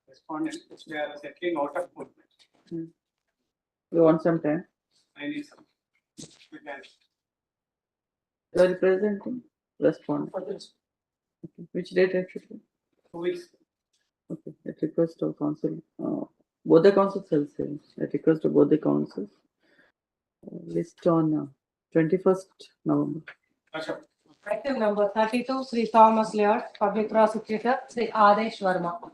respondent, they are settling out of court. You want some time? I need some. We can You are representing respondent. Okay. Which date actually? 2 weeks. Okay, at request of council, both the councils will say, at request of both the councils. List on 21st November. Asha. Item number 32, Sri Thomas Laird, Public Prosecutor, Sri Adesh Verma.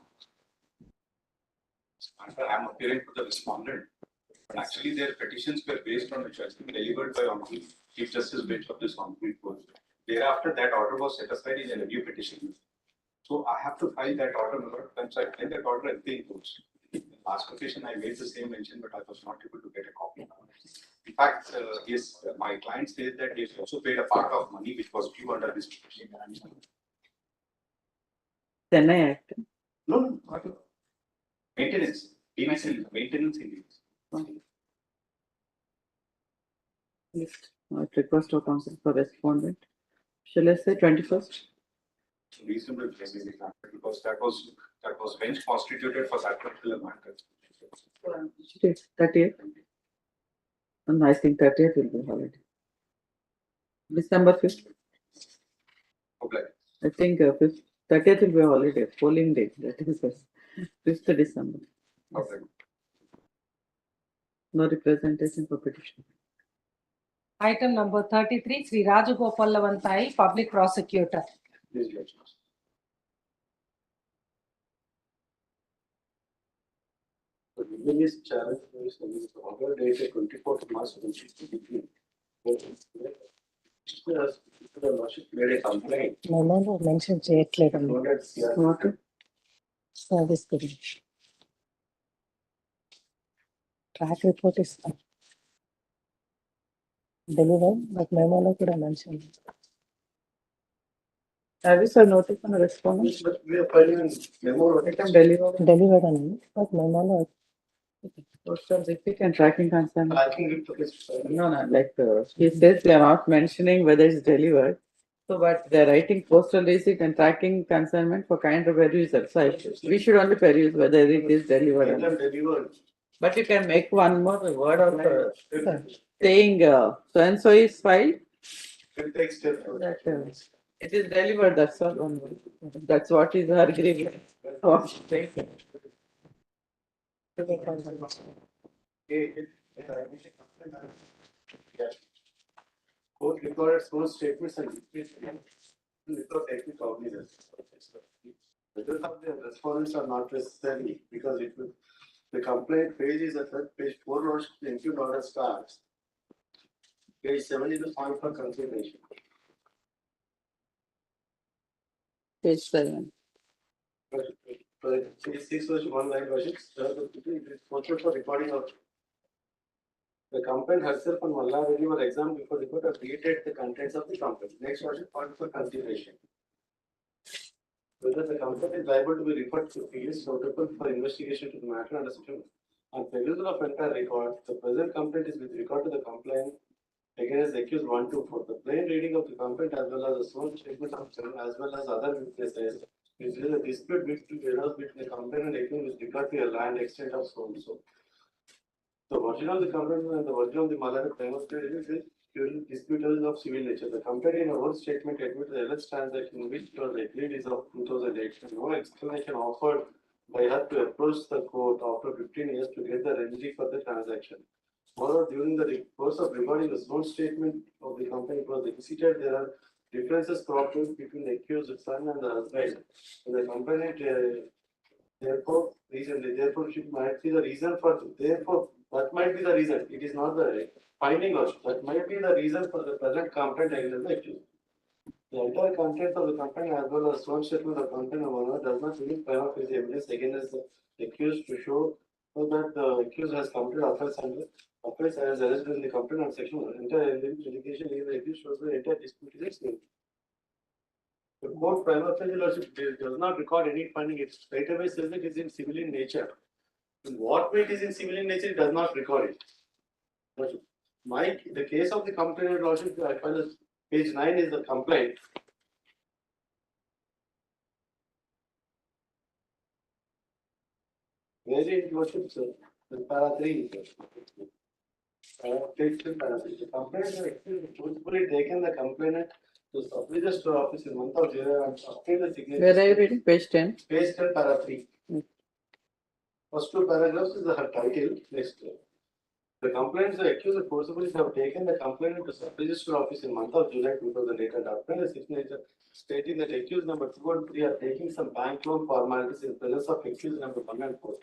I'm appearing for the respondent, but actually their petitions were based on a judgment delivered by Honorable Chief Justice Bench of this Honorable Court. Thereafter, that order was set aside in a review petition. So I have to file that order. Once I file that order, I think last occasion I made the same mention, but I was not able to get a copy. In fact, yes, my client says that he also paid a part of money which was due under this petition. Chennai Act. No, not maintenance. DVC, maintenance in List at request of council for respondent. Shall I say 21st? reasonable because that was bench constituted for that particular matter. 30th. And I think 30th will be holiday. December 5th. Okay. I think 5th, 30th will be a holiday, polling day. That is 5th December. Okay. No representation for petition. Item number 33, Sri Rajagopal Lavantai, Public Prosecutor. Please, Judge. The biggest challenge is the order dated 24th March 2023. The lordship made a complaint. Memo mention చేయట్లేదండి What? Service గురించి track report ఇస్తాం deliver but మెమోలో కూడా mention Service or notice on a respondent? But we are filing memo. Delivered అని but మెమోలో Postal receipt and tracking concern. Tracking it to his. No, like he says they are not mentioning whether it's delivered. So, but they're writing postal receipt and tracking consignment for kind of perusal. So, we should only peruse whether it is delivered or not. Delivered. But you can make one more word of saying so and so is filed. It takes step. That it is delivered. That's all. Only. That's what is her grievance. Court recorded small statements and without taking cognizance. Whether the respondents are not necessary because it will, the complaint page is at page 4 notes, the impute order starts. Page 7 is the point for consideration. Page 7. Page 6 was one line version. For recording of the complaint herself and Malla Reddy were examined before the court have created the contents of the complaint. Next version point for consideration. Whether the complaint is liable to be referred to fields suitable for investigation to the matter under section. On perusal of entire record, the present complaint is with regard to the complaint against the accused 124. The plain reading of the complaint as well as the sworn statement of children as well as other witnesses is a dispute between the complaint and accused with regard to a land extent of so and so. The version of the complaint and the version of the mother demonstrated disputes of civil nature. The complaint in a whole statement admits the alleged transaction which was agreed is of 2008. No explanation offered by her to approach the court after 15 years to get the remedy for the transaction. Moreover, during the course of recording the sworn statement of the company was elicited, there are differences cropped up between the accused son and the husband. And the complainant therefore might be the reason for that might be the reason. It is not the finding also. That might be the reason for the present complaint against the accused. The entire content of the complaint as well as sworn statement of the complaint owner does not meet prima facie evidence against the accused to show that the accused has committed offense as alleged in the complaint on section 1. Entire litigation against the accused shows the entire dispute is explained. The court prima facie lordship does not record any finding. It straight away says it is in civil in nature. In what way it is in civil in nature, it does not record it. The case of the complainant lordship, I find that page 9 is the complaint. Where is lordship, sir? The para 3. The complaint has forcefully taken the complainant to sub-register store office in month of July and obtained the signature. Where are you reading? Page 10. Page 10, para 3. First two paragraphs is the title. Next. The complainants accused forcibly have taken the complainant to sub-register office in month of July 2008 and obtained a signature stating that accused number 2 and 3 are taking some bank loan formalities in presence of accused number 1 and 4.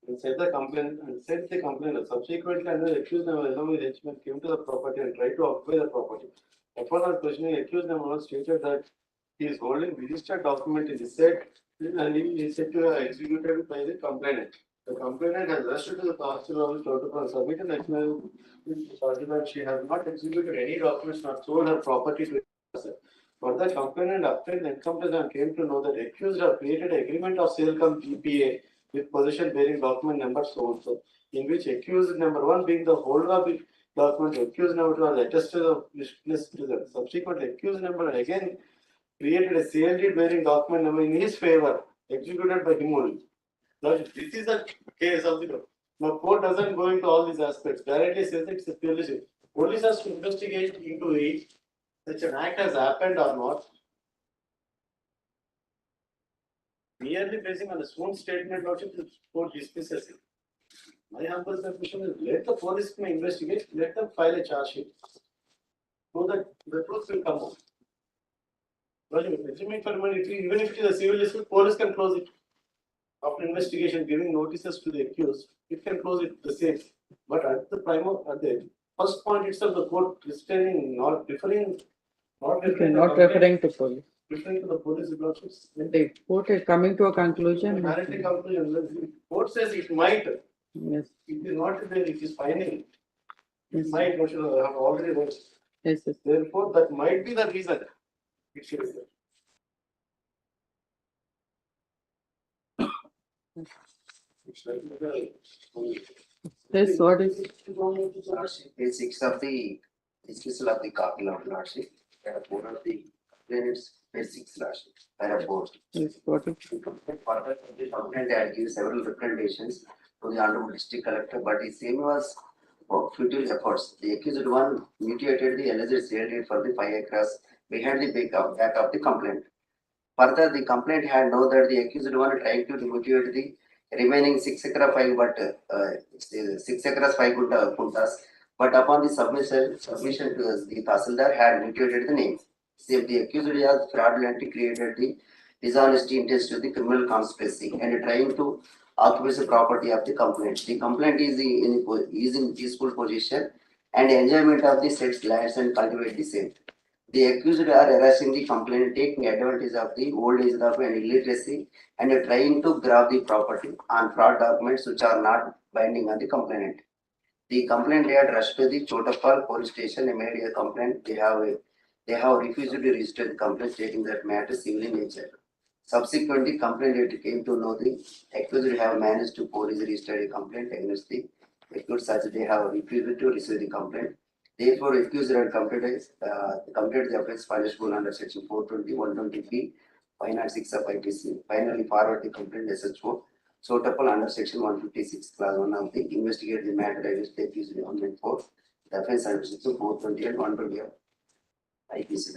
And said the complainant subsequently under the accused number 11 henchman came to the property and tried to occupy the property. Upon our questioning, accused number 1 stated that he is holding registered document in the said and he is said to have executed by the complainant. The complainant has rushed to the constable office to submit an acknowledgement that she has not executed any documents nor sold her property to herself. Further, complainant obtained the encompass and came to know that accused have created agreement of sale cum GPA with possession bearing document number so and so, in which accused number 1 being the holder of the document, accused number 2 are attested of witness to the subsequent accused number again created a sale deed bearing document number in his favor, executed by him only. Now, this is the case of the now court doesn't go into all these aspects. Directly says it's a police. Police has to investigate into it. Such an act has happened or not. Merely basing on a sworn statement, lordship, the court dismisses it. My humble submission is let the police investigate, let them file a charge sheet. So that the truth will come out. Even if it is a civil dispute, police can close it. After investigation, giving notices to the accused, it can close it the same. But at the first point itself, the court restraining, not referring, Not referring to police. referring to the police lordships. The court is coming to a conclusion. Directly conclusion. The court says it might. Yes. It is not there. It is finding. It Yes. might. What should I have already read. Yes. Yes. Therefore, that might be the reason. It should be there. Yes. What is? Page 6 of the dismissal of the copy of lordship. There are 4 of the complainants. Page 6 lordship. There are 4. Yes. What is? Further, the complainant had given several recommendations to the honorable district collector, but the same was futile efforts. The accused one mutilated the alleged sale deed for the 5 acres behind the back of the complaint. Further, the complaint had known that the accused one tried to mutilate the remaining 6 acre 5 6 acres 5 kuntas, but upon the submission to us, the Tahsildar had mutilated the names. Save the accused has fraudulently created the dishonesty interest to the criminal conspiracy and trying to occupy the property of the complaint. The complaint is in peaceful position and enjoyment of the said lands and cultivate the same. The accused are harassing the complainant, taking advantage of the old age of and illiteracy and trying to grab the property on fraud documents which are not binding on the complainant. The complainant had rushed to the Chotapal police station and made a complaint. They have refused to register the complaint, stating that matter is civil in nature. Subsequently, complainant came to know the accused have managed to police register a complaint against the accused, such they have refused to receive the complaint. Therefore, accused had completed the offence punishable under section 420, 120B, 506 of IPC. Finally, forward the complaint SHO. Chotapal under section 156, clause 1 of the investigate the matter against the accused on 4. The offence under section 420 and 120 of IPC.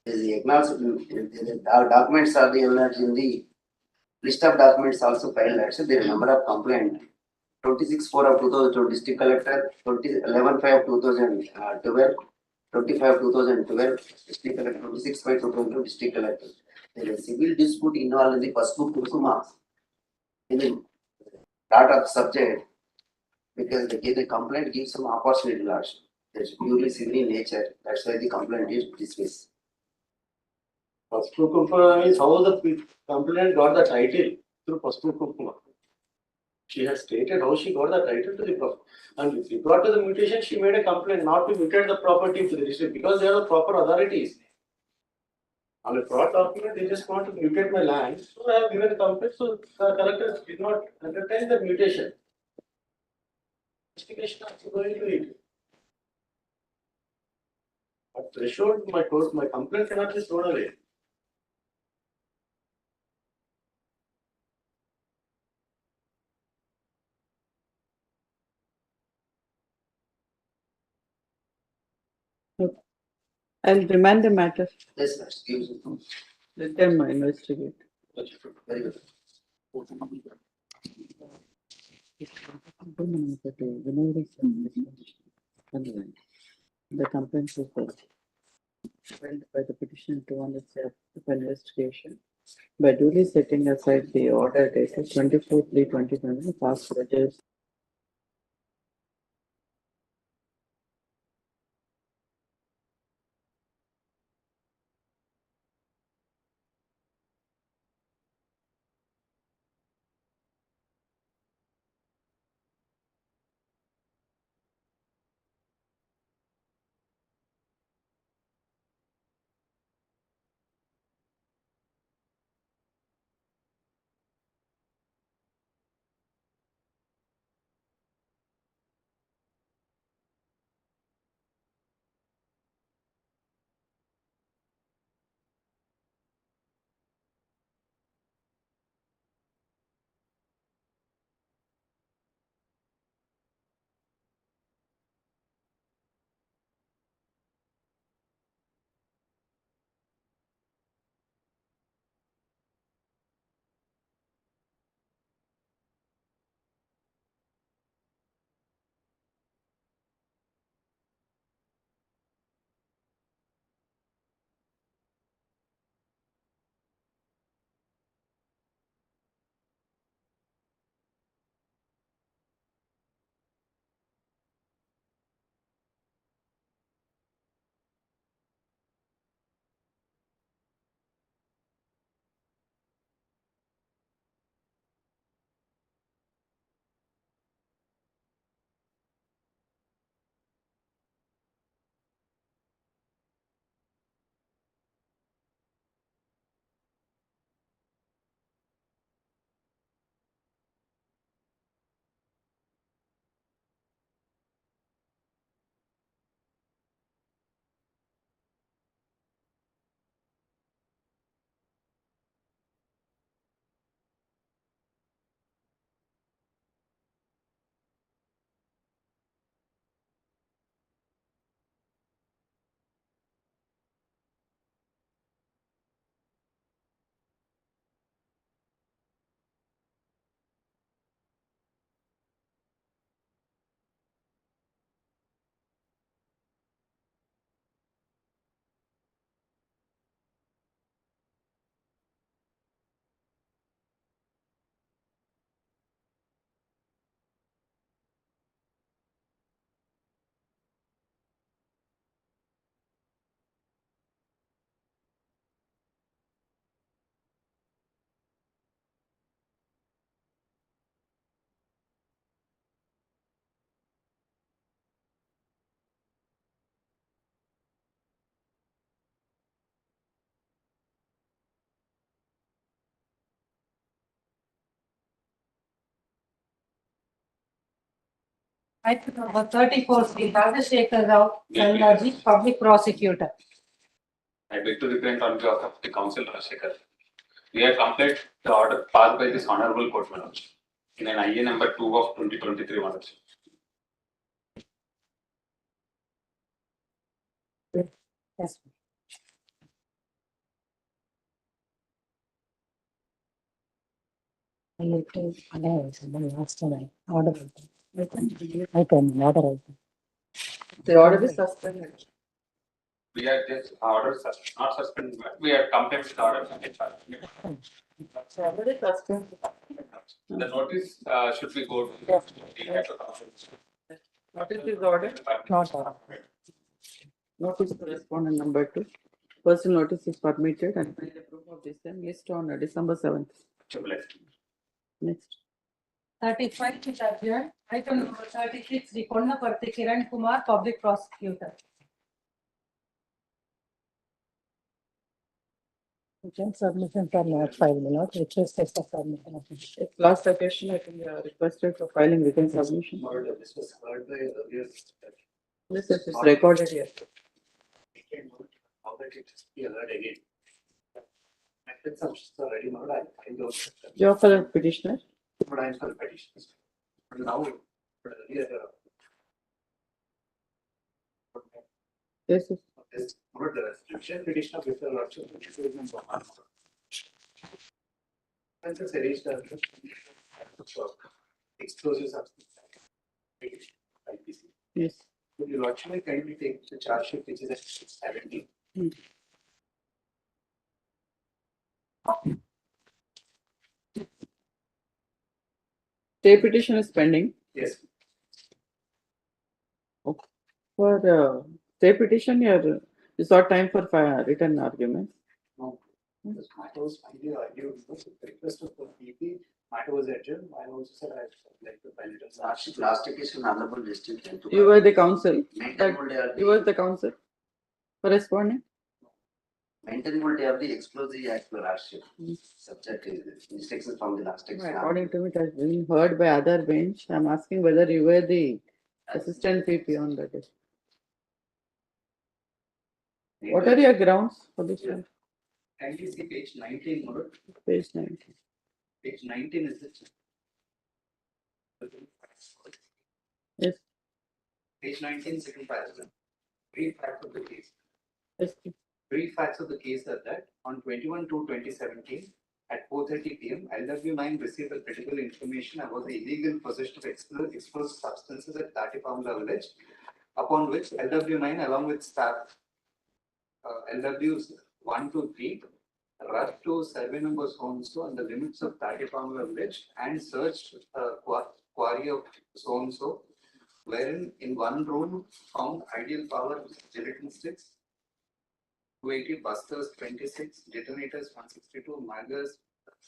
The acknowledgement, the documents are the evidence in the list of documents also filed. Actually, there are number of complaint. 26/4 of 2002 district collector, 11/5 of 2012, 25 2012 district collector, 26/5 2012 district collector. There is a civil dispute involved in the Pasupu Kusuma in the part of subject because the complaint gives some opportunity large. It's purely civil in nature. That's why the complaint is dismissed. Pasupu Kusuma is how the complainant got the title through Pasupu Kusuma. She has stated how she got the title to the property. And with regard to the mutation, she made a complaint not to mutate the property to the district because they are the proper authorities. On a fraud document, they just want to mutate my land. So I have given a complaint. So the collector did not entertain the mutation. Investigation is going to it. But threshold, my complaint cannot be thrown away. I'll remand the matter. Yes, sir. Gives it. Let them investigate. Very good. The complaint is filed by the petitioner to undertake investigation by duly setting aside the order dated 24/3/2020 past the judge. Item number 34, Sri Chandrasekhar Rao, Sangaji, Public Prosecutor. I beg to represent on behalf of the council, Rajshekhar. We have completed the order passed by this honorable court, Manoj, in an IA number 2 of 2023, Manoj. Yes. I need to announce the last time I order. I can order. The order is suspended. We are just order not suspended, but we have completed the order. So already suspended. The notice should be go to the council. Notice is ordered. Not order. Notice to respondent number 2. Personal notice is permitted and find the proof of the same list on December 7th. Next. 35 is adjourned. Item number 36, Sri Konnaparthi Kiran Kumar, Public Prosecutor. Submission from not filed, not which is the submission. Last occasion, I think requested for filing written submission. This was heard by earlier. This is recorded here. How that it is be heard again. Acted submissions are ready, but I find those. Your fellow petitioner. But I am for petitions. But now, but earlier. Yes, yes. This Note the restriction petition of Mr. Lordship, which is number 1. Offenses arranged as explosive substance. IPC. Yes. Would you lordship kindly take the charge sheet which is at 17? Stay petition is pending. Yes. For stay petition, you sought time for written arguments. No. This matter was finally argued with the request of the PP. Matter was adjourned. I also said I like to file it as Last occasion, honorable district. You were the counsel. Maintain You were the counsel for responding. Maintenance of the explosive act for lordship. Subject is instructions from the last exam. According to me, it has been heard by other bench. I'm asking whether you were the assistant PP on that day. What are your grounds for this one? Kindly see page 19, Murad. Page 19. Page 19 is it? Yes. Page 19, second paragraph. Brief facts of the case. Yes. Brief facts of the case are that on 21/2/2017 at 4:30 p.m., LW9 received a critical information about the illegal possession of explosive substances at Tatipamla village, upon which LW9 along with staff LWs 1 to 3 rushed to survey number so-and-so on the limits of Tatipamla village and searched quarry of so-and-so, wherein in one room found ideal power gelatin sticks, 280 busters 26, detonators 162, maggers,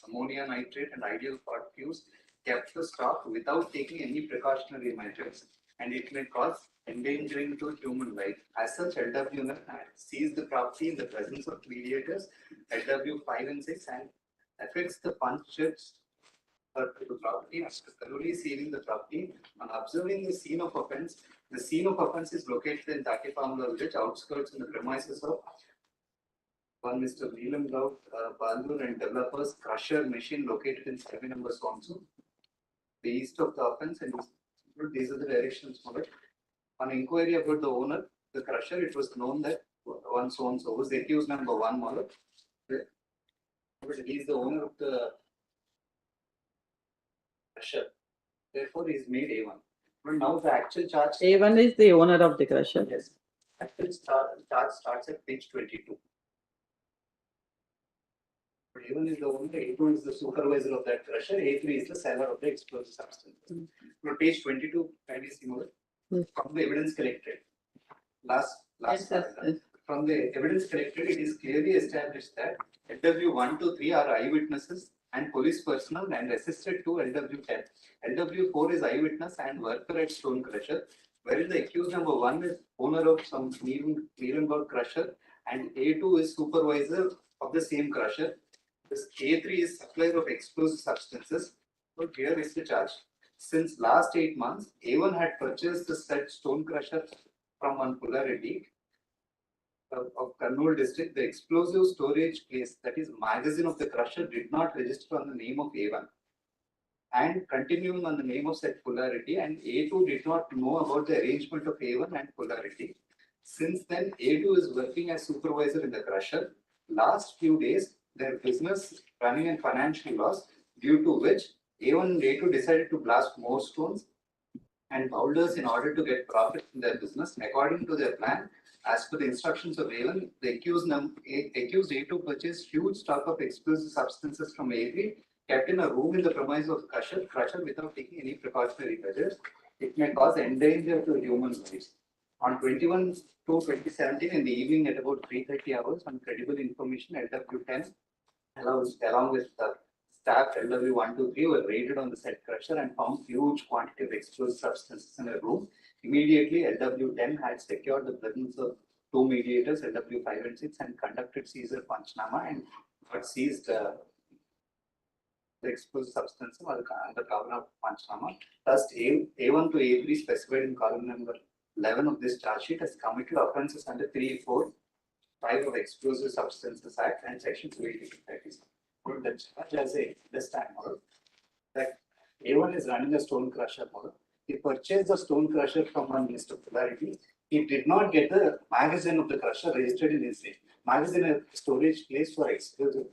ammonia nitrate and ideal pot fuse, kept the stock without taking any precautionary measures, and it may cause endangering to human life. As such, LW seized the property in the presence of mediators, LW 5 and 6, and affixed the punctures to the property after thoroughly sealing the property. On observing the scene of offence is located in Tatipamla village, outskirts in the premises of one Mr. Neelam Rao, Baldur and developers crusher machine located in survey number so-and-so. The east of the offence, and these are the directions for it. On inquiry about the owner, the crusher, it was known that one so-and-so was the accused number 1 model. But he is the owner of the crusher. Therefore, he is made A1. But now the actual charge. A1 is the owner of the crusher. Yes. Actual charge starts at page 22. But A1 is the owner, A2 is the supervisor of that crusher, A3 is the seller of the explosive substance. But page 22, kindly see more. From the evidence collected. Last paragraph. From the evidence collected, it is clearly established that LW 1 to 3 are eyewitnesses and police personnel and assisted to LW 10. LW 4 is eyewitness and worker at stone crusher, wherein the accused number 1 is owner of some Nuremberg crusher and A2 is supervisor of the same crusher. This A3 is supplier of explosive substances. So here is the charge. Since last 8 months, A1 had purchased the said stone crusher from one Pullareddy of Kurnool district. The explosive storage place, that is magazine of the crusher, did not register on the name of A1 and continuing on the name of said Pullareddy, and A2 did not know about the arrangement of A1 and Pullareddy. Since then, A2 is working as supervisor in the crusher. Last few days, their business running in financial loss, due to which A1 and A2 decided to blast more stones and boulders in order to get profit in their business. According to their plan, as per the instructions of A1, the accused A2 purchased huge stock of explosive substances from A3, kept in a room in the premise of crusher without taking any precautionary measures. It may cause endanger to human lives. On 21/2/2017, in the evening at about 3:30 hours, on credible information, LW10 along with the staff LW 1 to 3 were raided on the said crusher and found huge quantity of explosive substances in a room. Immediately, LW 10 had secured the presence of 2 mediators, LW 5 and 6, and conducted seizure Panchnama and got seized the explosive substances under cover of Panchnama. Thus, A1 to A3 specified in column number 11 of this charge sheet has committed offences under 3, 4, 5 of Explosive Substances Act and Section 280. The charge as a this time model that A1 is running a stone crusher model. He purchased the stone crusher from one Mr. Pullareddy he did not get the magazine of the crusher registered in his name. Magazine is storage place for explosive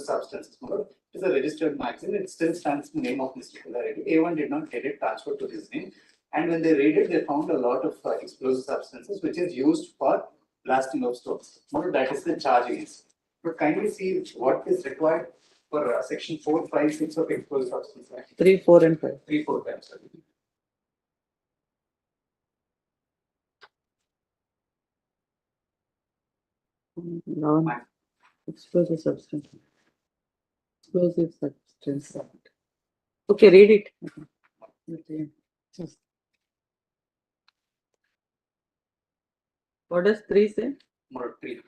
substances. It is a registered magazine. It still stands in the name of Mr. Kullaredi. A1 did not get it transferred to his name. And when they raided, they found a lot of explosive substances which is used for blasting of stones. That is the charge against. But kindly see what is required for section 4, 5, 6 of explosive substances. 3, 4, and 5. 3, 4, 5. Sorry. Explosive substance. Explosive substance. Okay, read it. Okay. What does 3 say? More 3.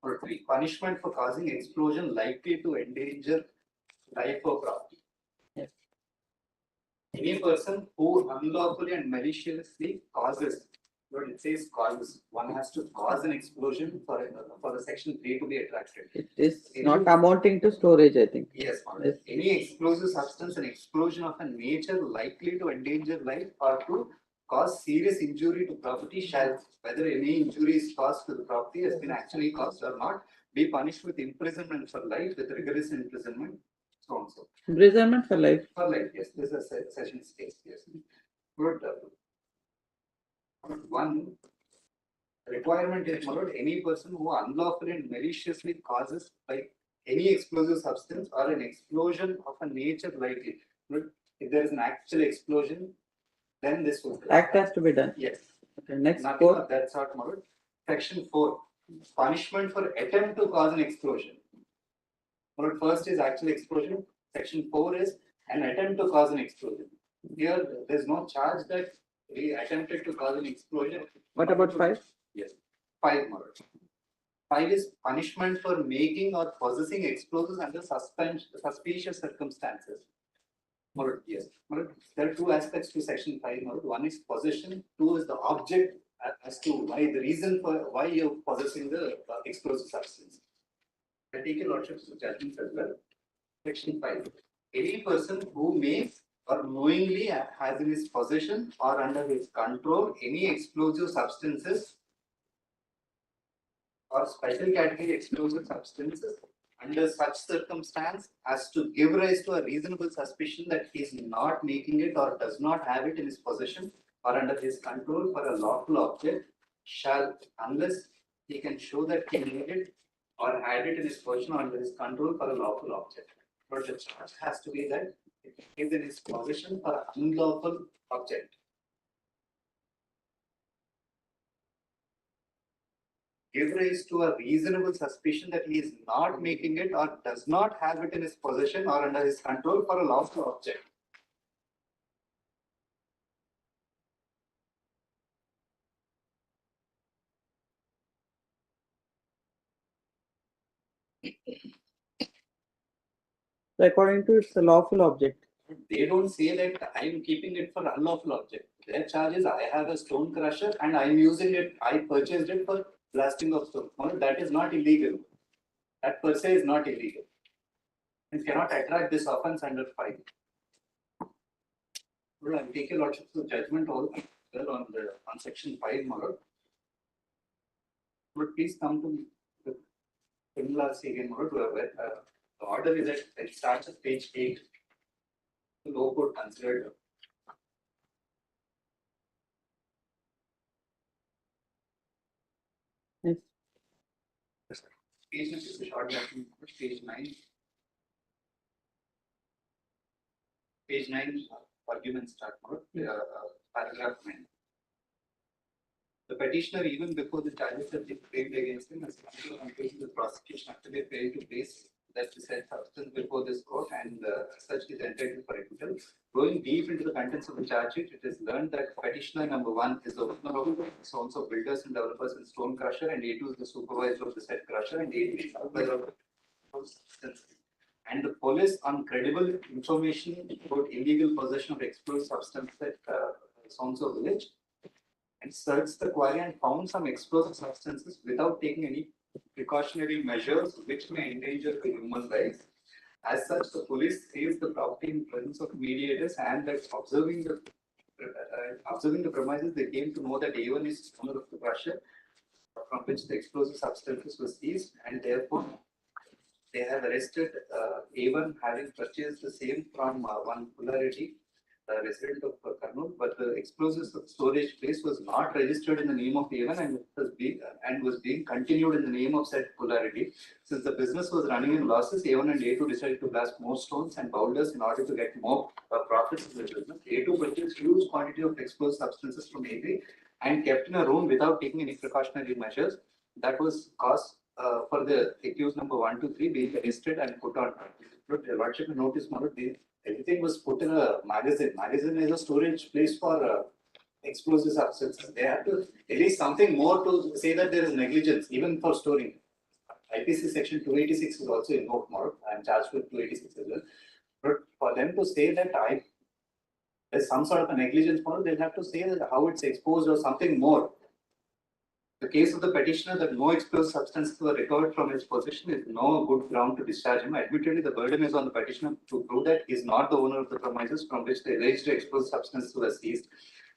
Or 3. Punishment for causing explosion likely to endanger life or property. Yes. Any person who unlawfully and maliciously causes, what it says causes, one has to cause an explosion for the section 3 to be attracted. It is not amounting to storage, I think. Yes, any explosive substance, an explosion of a nature likely to endanger life or to cause serious injury to property shall, whether any injury is caused to the property has been actually caused or not, be punished with imprisonment for life with rigorous imprisonment. So on so. Imprisonment for life. For life, yes. This is a session states, yes. Good. One requirement is any person who unlawfully and maliciously causes by any explosive substance or an explosion of a nature likely. If there is an actual explosion, then this will Act has to be done. Yes. Okay, next Nothing 4. of that sort. Section 4. Punishment for attempt to cause an explosion. First is actual explosion. Section 4 is an attempt to cause an explosion. Here, there is no charge that we attempted to cause an explosion. What about 5? Yes. 5 more. 5 is punishment for making or possessing explosives under suspicious circumstances. Yes. There are 2 aspects to section 5. One is possession. 2 is the object as to why the reason for why you're possessing the explosive substance. I take a lordship's judgment as well. Section 5. Any person who makes or knowingly has in his possession or under his control any explosive substances or special category explosive substances under such circumstance as to give rise to a reasonable suspicion that he is not making it or does not have it in his possession or under his control for a lawful object shall, unless he can show that he made it or had it in his possession or under his control for a lawful object. But the charge has to be that it is in his possession for an unlawful object. Give rise to a reasonable suspicion that he is not making it or does not have it in his possession or under his control for a lawful object. So according to it's a lawful object. They don't say that I am keeping it for unlawful object. Their charge is I have a stone crusher and I am using it, I purchased it for blasting of stone. Well, that is not illegal. That per se is not illegal. It cannot attract this offense under 5. Well, I'll take a lordship's judgment all well on section 5 model. But please come to the criminal again model to the order is that it starts at page 8. The low court considered. Yes. Page 9 is a short document. Page 9. Page 9 argument start mode. Paragraph 9. The petitioner, even before the charges have been framed against him, has come to a conclusion the prosecution actually failed to place that said substance before this court and such is entitled for acquittal. Going deep into the contents of the charge sheet, it is learned that petitioner number 1 is the owner of sons of builders and developers in stone crusher, and A2 is the supervisor of the said crusher, and A3 is supervisor of the substance. And the police, on credible information about illegal possession of explosive substance at Sonso village, and searched the quarry and found some explosive substances without taking any precautionary measures which may endanger the human life. As such, the police seized the property in presence of mediators and that observing the premises, they came to know that A1 is owner of the crusher from which the explosive substances were seized, and therefore they have arrested A1 having purchased the same from one Polarity, resident of Karnool, but the explosive storage place was not registered in the name of A1 and was being continued in the name of said Polarity. Since the business was running in losses, A1 and A2 decided to blast more stones and boulders in order to get more profits in the business. A2 purchased huge quantity of explosive substances from A3 and kept in a room without taking any precautionary measures. That was cause for the accused number 1 to 3 being arrested and put on. Your Lordship, notice more, everything was put in a magazine. Magazine is a storage place for explosive substances. They have to at least something more to say that there is negligence, even for storing. IPC section 286 is also invoked more. I am charged with 286 as well. But for them to say that there's some sort of a negligence more, they'll have to say that how it's exposed or something more. The case of the petitioner that no explosive substances were recovered from his possession is no good ground to discharge him. Admittedly, the burden is on the petitioner to prove that he is not the owner of the premises from which the alleged explosive substances were seized.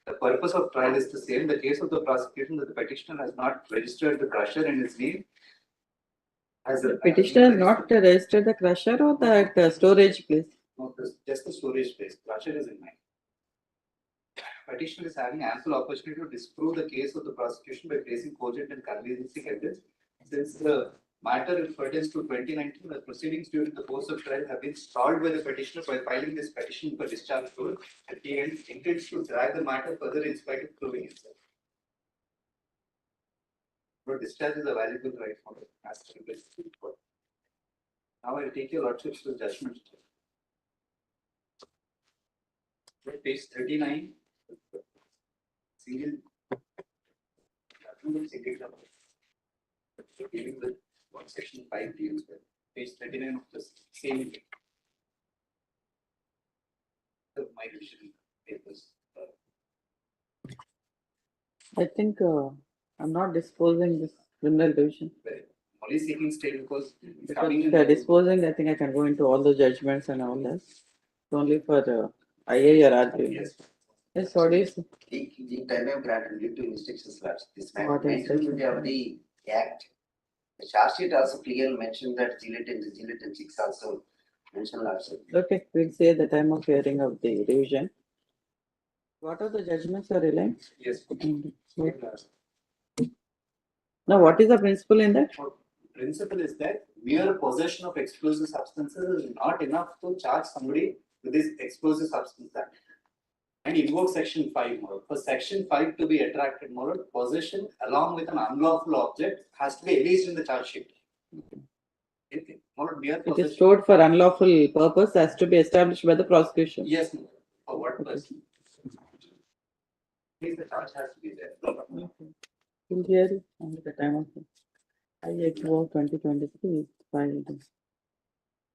The purpose of trial is the same. The case of the prosecution that the petitioner has not registered the crusher in his name. The petitioner has not registered the crusher or that storage place? No, just the storage place. Crusher is in mind. Petitioner is having ample opportunity to disprove the case of the prosecution by placing cogent and convincing evidence. Since the matter pertains to 2019, the proceedings during the course of trial have been stalled by the petitioner by filing this petition for discharge rule, and he intends to drag the matter further in spite of proving itself. But discharge is a valuable right for the master. Now I will take your Lordship's to judgment. Page 39. Single dealing with what section 5 deals with. Page 39 of the same my revision papers. I think I'm not disposing this criminal division. Only seeking stay because Disposing, I think I can go into all the judgments and all that. It's only for IA or arguing. Yes. Yes, what is it? The time of granted leave to instructions labs. This What is mentioned of the act. The charge sheet also clearly mentioned that Gillette and 6 also mentioned also. Okay, we'll say the time of hearing of the revision. What are the judgments are relying? Yes. Now, what is the principle in that? Principle is that mere possession of explosive substances is not enough to charge somebody with this explosive substance act. And invoke section 5 more. For section 5 to be attracted more, possession along with an unlawful object has to be erased in the charge sheet. It is stored for unlawful purpose has to be established by the prosecution. Yes, for what purpose? The charge has to be there. In here, only the time of HIGHCOURT 2023 is filed.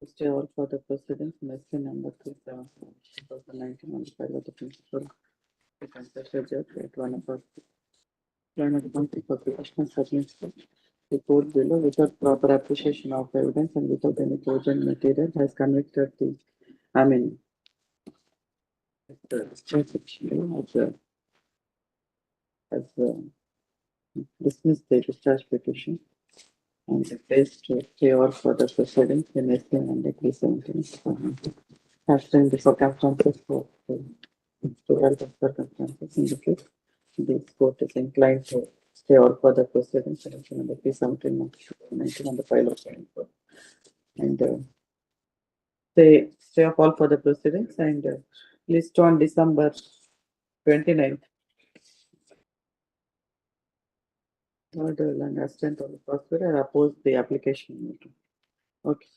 Stay all for the proceedings, lesson number 2019 on the file of the principal. The concession judge at one of our plan of country for professional submits report below without proper appreciation of evidence and without any cogent material has convicted the, dismissed the discharge petition and the place to stay all for the proceedings in SC and the 317. After the circumstances for the circumstances in the case, this court is inclined to stay all for the proceedings and the 317 on the file of and stay up all for the proceedings and list on December 29th. And assistant of the prosecutor oppose the application. Okay.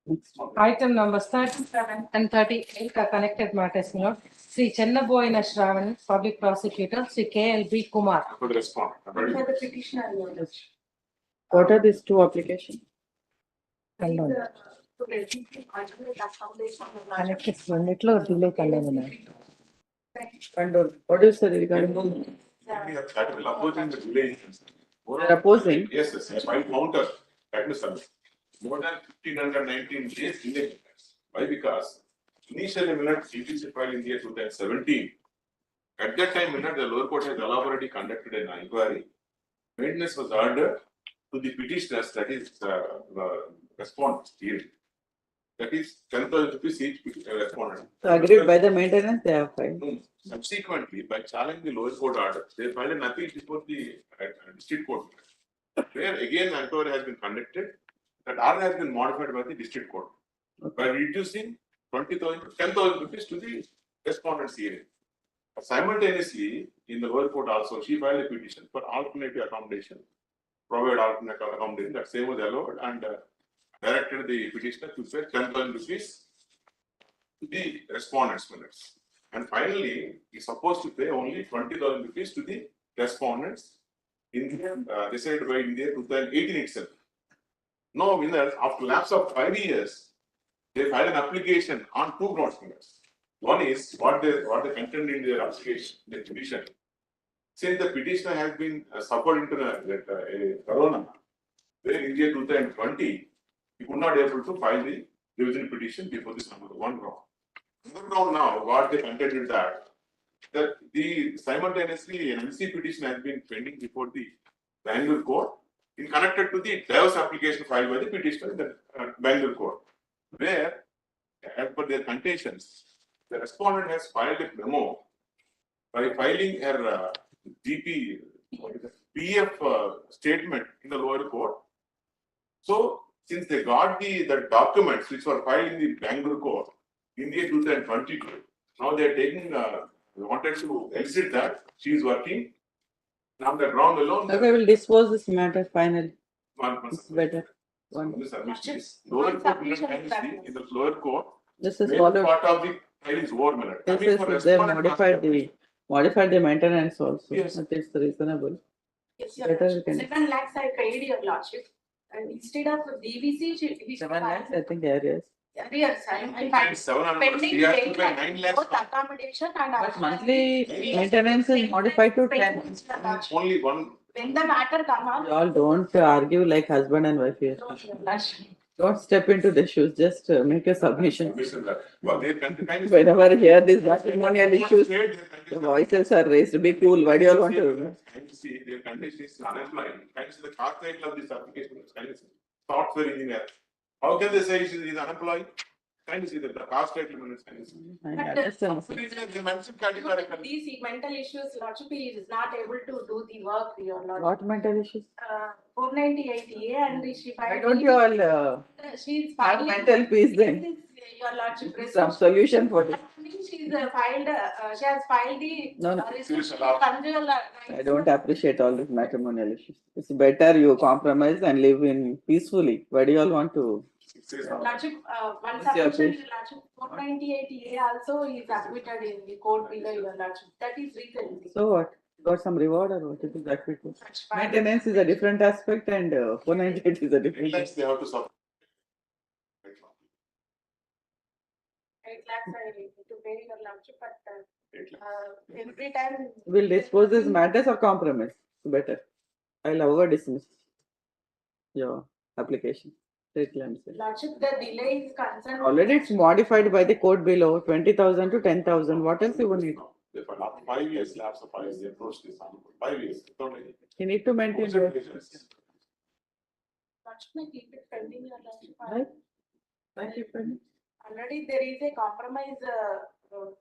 Next. Item number 37 and 38 are connected matters, Lord. Sri Chennaboyina Shravan, public prosecutor, Sri KLB Kumar. I could respond. For the petitioner, Lord. What are these two applications? Connected రెండిట్లో delay కలదు. What is the regarding? That will oppose in the delay. They're opposing? Yes, yes, yes. While counter, that is more than 1519 days in the minutes. Why? Because initially minute TTC filed in the year 2017. At that time, minute the lower court has elaborately conducted an inquiry. Maintenance was ordered to the petitioners, that is respondents here. That is 10,000 rupees each respondent. So agreed by the maintenance, they have filed. Subsequently, by challenging the lower court order, they filed an appeal before the district court, where again inquiry has been conducted. That order has been modified by the district court by reducing 20,000 to 10,000 rupees to the respondents hearing. Simultaneously, in the lower court also, she filed a petition for alternative accommodation, provide alternative accommodation, that same was allowed, and directed the petitioner to pay 10,000 rupees to the respondents' minutes. And finally, he is supposed to pay only 20,000 rupees to the respondents in decided by India 2018 itself. Now, after lapse of 5 years, they filed an application on two grounds. One is what they contained in their application, the petition. Since the petitioner has been suffered into a corona, where in India 2020, he could not able to file the revision petition before this number one ground. Another ground now, what they contained is that the simultaneously an MC petition has been pending before the Bangalore court in connected to the divorce application filed by the petitioner in the Bangalore court, where as per their contentions, the respondent has filed a memo by filing her GP PF statement in the lower court. So, since they got the documents which were filed in the Bangalore court in the year 2022, now they are taking, wanted to exit that. She is working. Now the ground alone. Okay, we'll dispose this matter finally. It's better. One. Lower court in the lower court. This is followed. Part of the file is over minute. They modified the maintenance also. Yes. That is reasonable. Yes, Better your we can. 7 lakhs I paid your lordship. And instead of DVC, he 7 lakhs, I think areas. Arrears, I find 700. pending She has to 8 pay lakhs, 9 lakhs. both accommodation and. But monthly maintenance is modified to 10. Only one. When the matter come up. You all don't argue like husband and wife here. Don't step into the shoes, just make a submission. Whenever I hear these matrimonial issues, the voices are raised. Be cool. Why do you all want to? See, their condition is unemployed. Can you see the cost title of this application? Can you see? Software engineer. How can they say she is unemployed? Can you see the cost title? Can you see? These mental issues, lordship is not able to do the work, your lordship. What mental issues? 498A and she filed. Why don't you all she's have filing. mental peace then? Your lordship. Some solution for this. She's filed, she has filed the. No, no. Conjugal. I don't appreciate all these matrimonial issues. It's better you compromise and live in peacefully. Why do you all want to? Lordship, one submission, Lordship, 498A also is acquitted in the court below your lordship. That is recent. So what? Got some reward or what? It is acquitted. Maintenance is a different aspect and 498 is a different aspect. They have to suffer. 8 lakhs I need to pay your lordship, but every time. We'll dispose these matters or compromise. Better. I'll over dismiss your application. Lordship, the delay is concerned. Already it's modified by the court below 20,000 to 10,000. What else you will need? 5 years, lapse of 5 years, they approached this 5 years. You need to maintain your. Lordship may keep it pending, your lordship. Right? Why keep pending? Already there is a compromise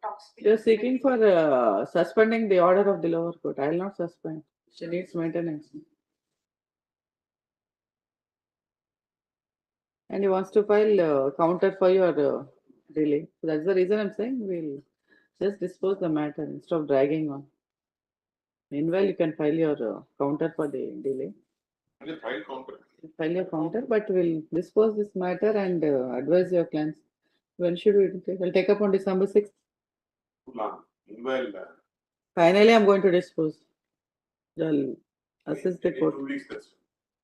talks. You're seeking for suspending the order of the lower court. I will not suspend. She needs maintenance. And he wants to file counter for your delay. So that's the reason I'm saying we'll just dispose the matter instead of dragging on. Meanwhile, you can file your counter for the delay. File your counter, but we'll dispose this matter and advise your clients. When should we take? I'll take up on December 6th. Meanwhile, Finally, I'm going to dispose. I'll assist the court. 2 weeks.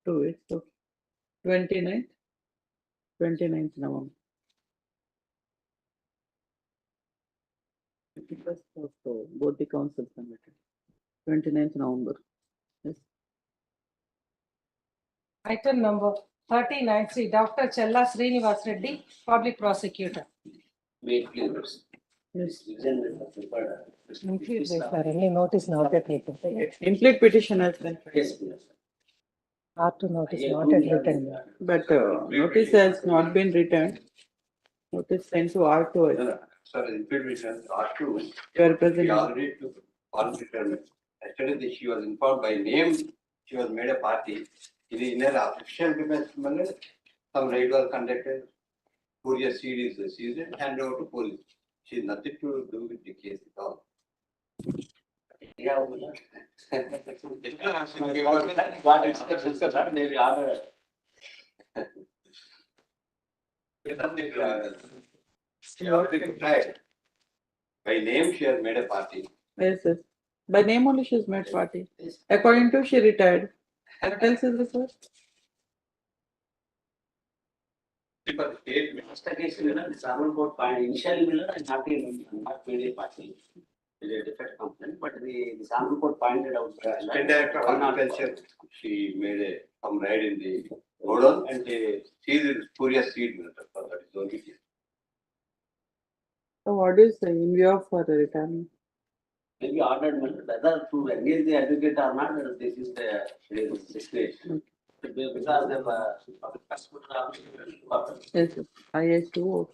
2 weeks. Okay. 29th November. Both the councils submitted. 29th November. Yes. Item number 39, Sri Dr. Chella Srinivas Reddy, Public Prosecutor. Wait, please. Yes. Include this, sir. Any notice not yet written. Complete petition has been filed. Yes, please. R2 notice not yet written. But notice has not been returned. Notice sent to R2. Sorry, information, R2. You are We present. already took one retirement. Yesterday, she was informed by name, she was made a party. In her official defense, some raid was conducted. Courier seed is seized and handed over to police. She has nothing to do with the case at all. Yeah. What instructions, sir? Maybe other. She already tried. By name, she has made a party. Yes, yes. By name only she is made party. According to she retired. What else is this? Investigation, the Sarvan Court find initially Miller and not made a party. A different complaint, but the Sarvan Court pointed out. State Director of Agriculture, she made a some raid in the Godon and she is spurious seed. That is only it. So what is the in view of for the retirement? Maybe ordered whether to engage the advocate or not, this is the situation. Because Yes, IS2 of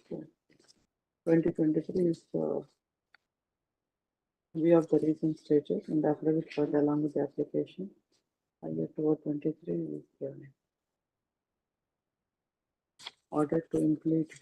2023 is view of the recent status and the affidavit filed along with the application. IS2 of 23 is ordered to implement.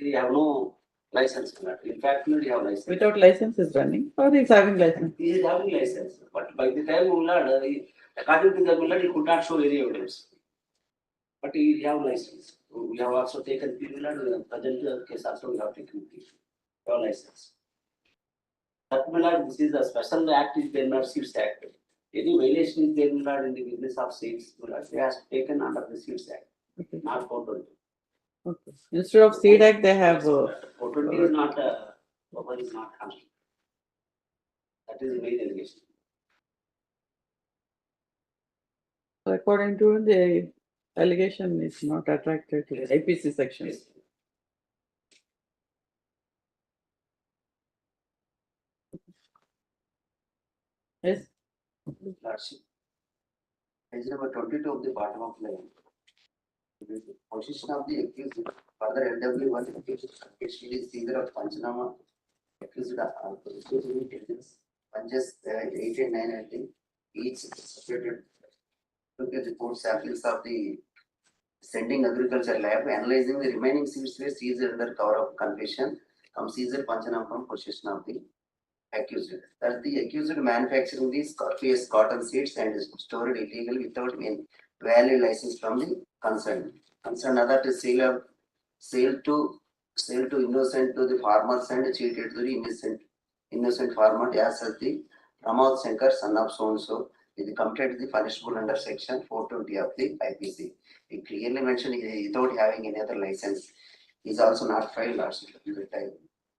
we have no license. In fact, we have license. Without license is running or is having license? He is having license, but by the time according to the Mullad, he could not show any evidence. But he have license. We have also taken Mullad, present case also we have taken your license. That Mullad, this is a special act is there not Seeds Act. Any violation is there Mullad in the business of seeds, Mullad, they have taken under the Seeds Act, not 420. Okay. Instead of Seed Act, they have. 420 is not, Baba is not constituted. That is the main allegation. According to the allegation, is not attracted to the IPC section. Yes. Lordship. Page number 22 of the bottom of line. Position of the accused, further LW1 accused is either of Panchanama, accused of intelligence, punches 8 and 9, I think, each separated. Look at the report samples of the sending agriculture lab, analyzing the remaining seeds were seized under cover of confession, seized Panchanama from possession of the accused. That the accused manufacturing these Scorpius cotton seeds and stored illegal without valid license from the concerned. Concerned other to sale to innocent to the farmers and cheated to the innocent farmer as the Pramod Shankar, son of so and so, is committed the punishable under section 420 of the IPC. It clearly mentioned without having any other license is also not filed last time.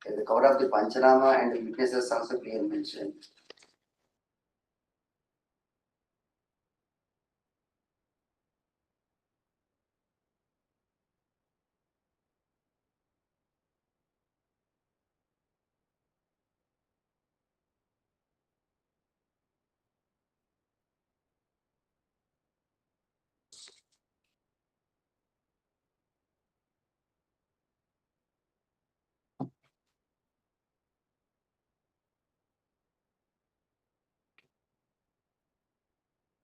The cover of the Panchanama and the witnesses also clearly mentioned.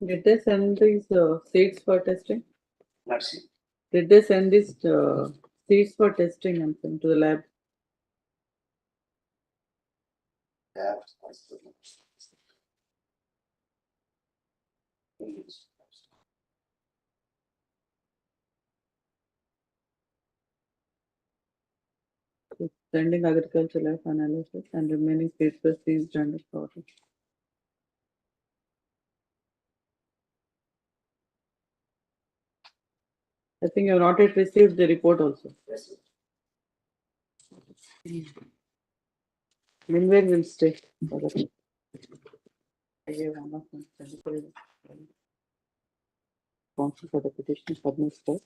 Did they send these seeds for testing? Let's see. Did they send these seeds for testing and send to the lab? Yeah. Sending agriculture life analysis and remaining seeds for seeds and process. I think you have not yet received the report also. Yes. Meanwhile, we'll stay. I gave one of them. Counsel for the petition submit first.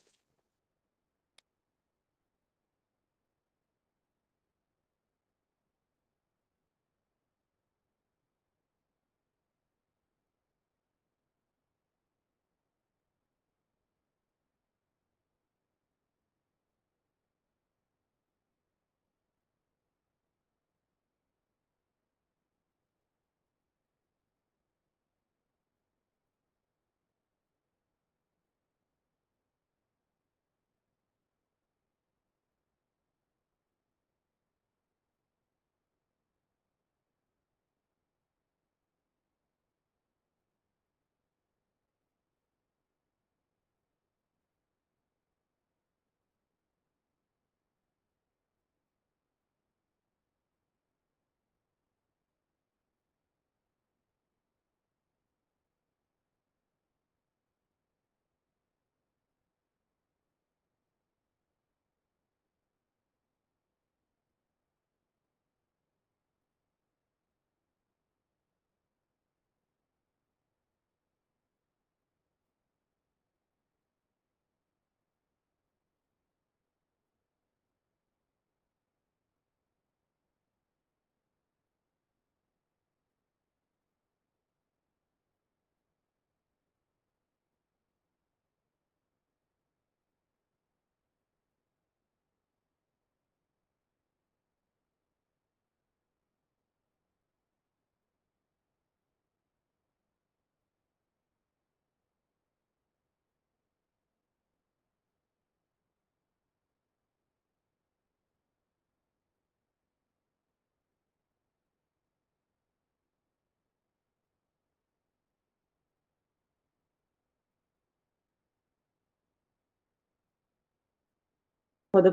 For the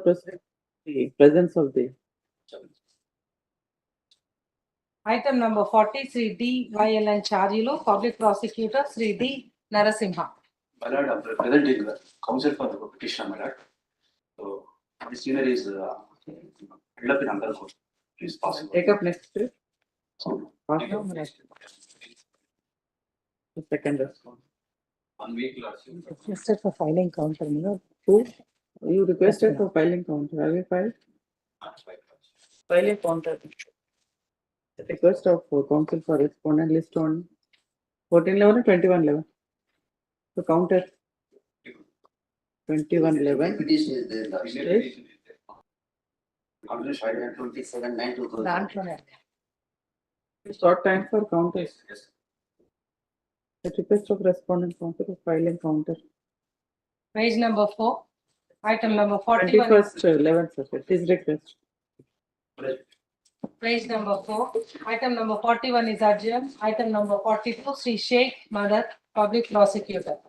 presence of the Item number 40, Sri D. YLN Charilo, Public Prosecutor, Sri D. Narasimha. My lord, I'm present in the counsel for the petition, my lord. So this unit is held up in under court. Please possible. take up next week. Take up next. The second response. 1 week last year. Requested for filing counter, Who? You requested for filing counter. Have you filed? Filing counter. The request of counsel for respondent list on 1411 or 2111. So counter 2111. Petition is there. Last year. Yes. Under 527/9/2000. Short time for counter. Yes. The request of respondent counsel for filing counter. Page number 4. Item number 41. 21st 11th, sir. It is request. Page number 4. Item number 41 is adjourned. Item number 42, Sri Sheikh Madad, Public Prosecutor.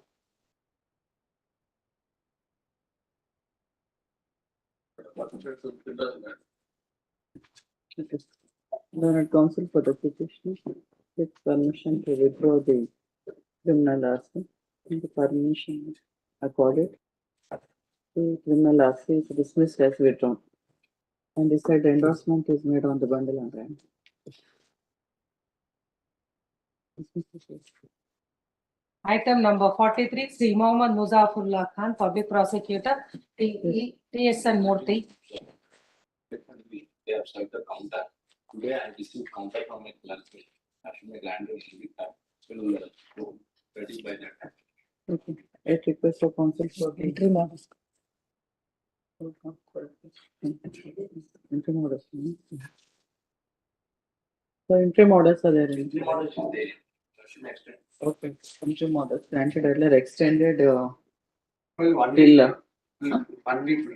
Learned counsel for the petitioner with permission to withdraw the criminal action. And the permission accorded. The criminal action is dismissed as withdrawn. And they said the endorsement is made on the bundle and ram. Item number 43, Sri Mohammad Muzaffarullah Khan, Public Prosecutor, TSN Murthy. They have started the counter. Today I received counter from my clerk. Actually, my land will be ready by that time. Okay. At request of counsel for the Interim orders. interim orders. So interim orders are there. Interim orders is there. should extend. Okay, consumer orders granted earlier extended Well, 1 till week. 1 week.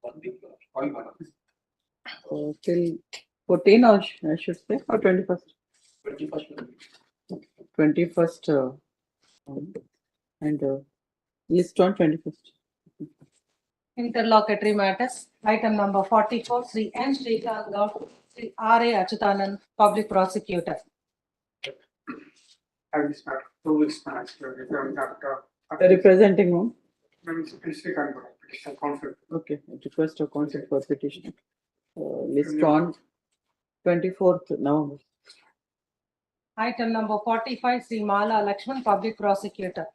1 week. Only 1 week. till 14 or I should say, or 21st? 21st. 21st and list on 21st. Interlocutory matters, item number 44, Sri N. Srikanth Gaur, Sri R. A. Achutanan, Public Prosecutor. I will start 2 weeks back. Representing whom? Petition conflict. Okay, request of consent for petition. List on 24th November. Item number 45, Sri Mala Lakshman, Public Prosecutor.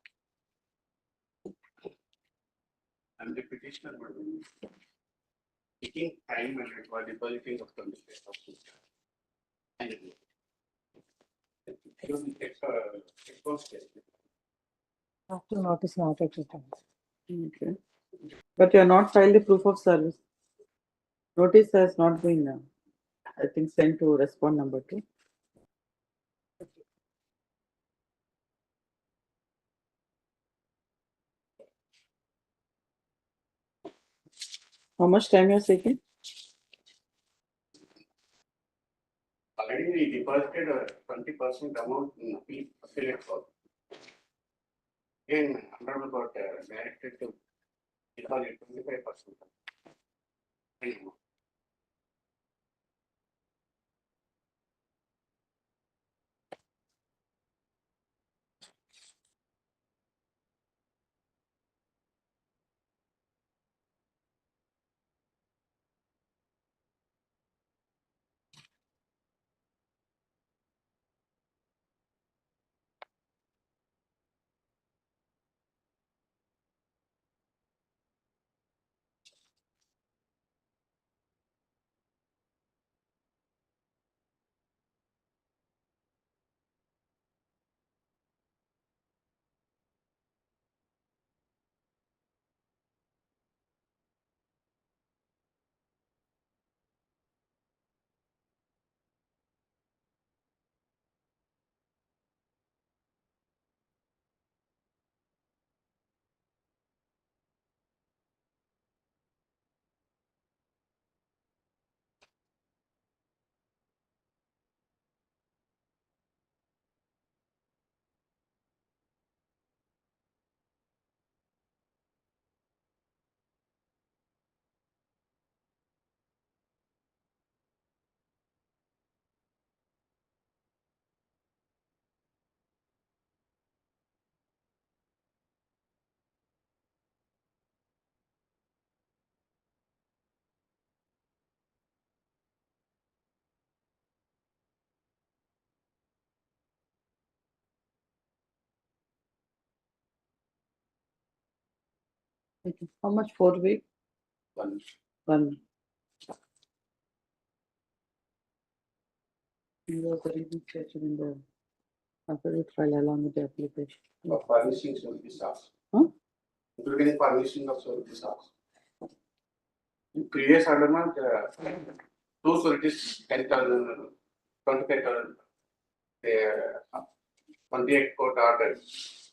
And the petitioner would be taking time and for depositing of the and it will take After notice not at return. Okay. But you have not filed the proof of service. Notice has not been, I think, sent to respond number 2. How much time you are taking? already we deposited a 20% amount in the affiliate for. Again, Honorable got directed to deposit 25%. Okay. How much 4 weeks? 1. 1. You are the reason stated in the affidavit file along with the application. Furnishings will be staffed. Huh? Including furnishing of service staff. In previous order, 2 services 10,000, 25,000. 28 court orders,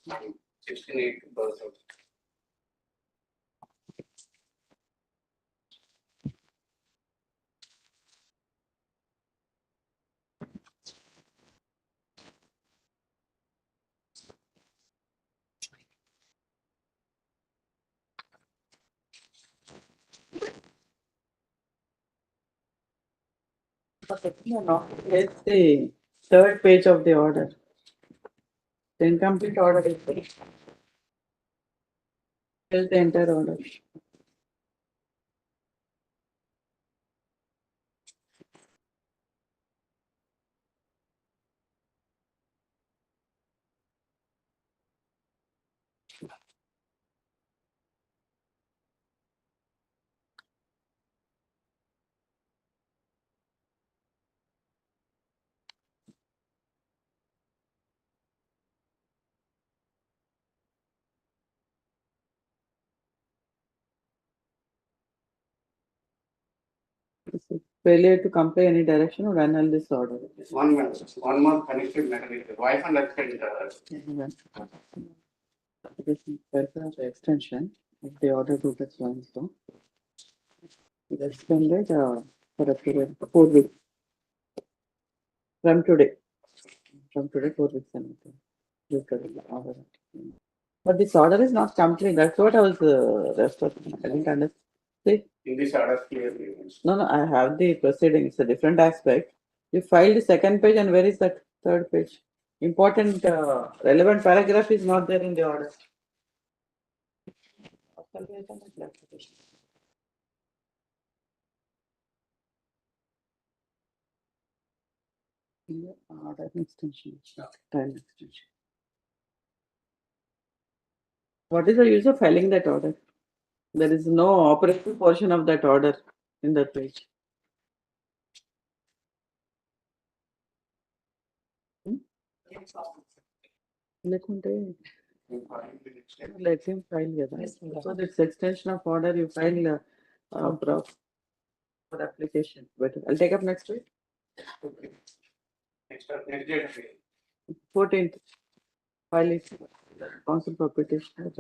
16,800. No, it's the 3rd page of the order. The incomplete order is there. Here's the entire order. Failure to comply any direction or annul this order. One more connected matter, wife and husband. Application paragraph extension of the order to the so and so. It is extended for a period of 4 weeks. From today. From today, 4 weeks. Order. But this order is not complete. That's what I was referring. I didn't understand. See? In this order clearly. No, I have the proceeding. It's a different aspect. You filed the second page, and where is that third page? Important, relevant paragraph is not there in the order. Order extension, time extension. What is the use of filing that order? There is no operative portion of that order in that page. Let him file here. So this extension of order you file for application. But I'll take up next week. Next date. 14th. File it. Council for petitioner.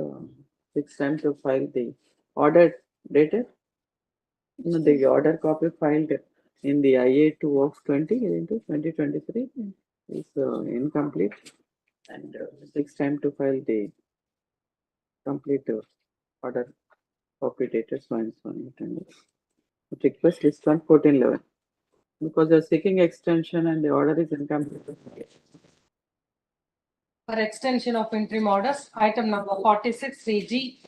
6 time to file the order dated. No, the order copy filed in the IA2 of 20 into 2023 is incomplete, and 6 time to file the complete order copy dated so and so. Request list on 1411 because they are seeking extension and the order is incomplete. For extension of interim orders, item number 46, Sri G.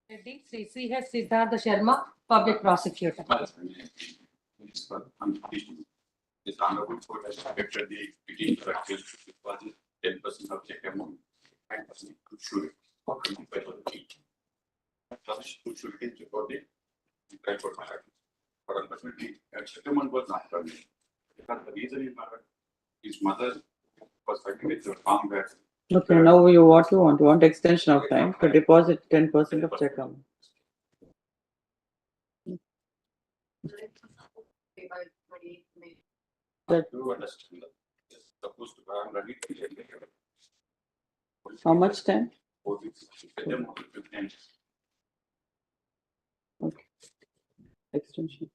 Reddy, Sri C.H. Siddhartha Sharma, Public Prosecutor. This honorable court has accepted the petition accused deposit 10% of check amount and 9% to surety for 25% each. Such to surety is recorded in High Court matter. But unfortunately, a settlement was not done. Because the reason is that his mother was fighting with the farm back. Okay, now what you want? You want extension of time to deposit 10% of check amount. That, You understand that? Yes, supposed to I'm ready to get it. how much time? 4 weeks. Get them out of the end. Okay. Extension.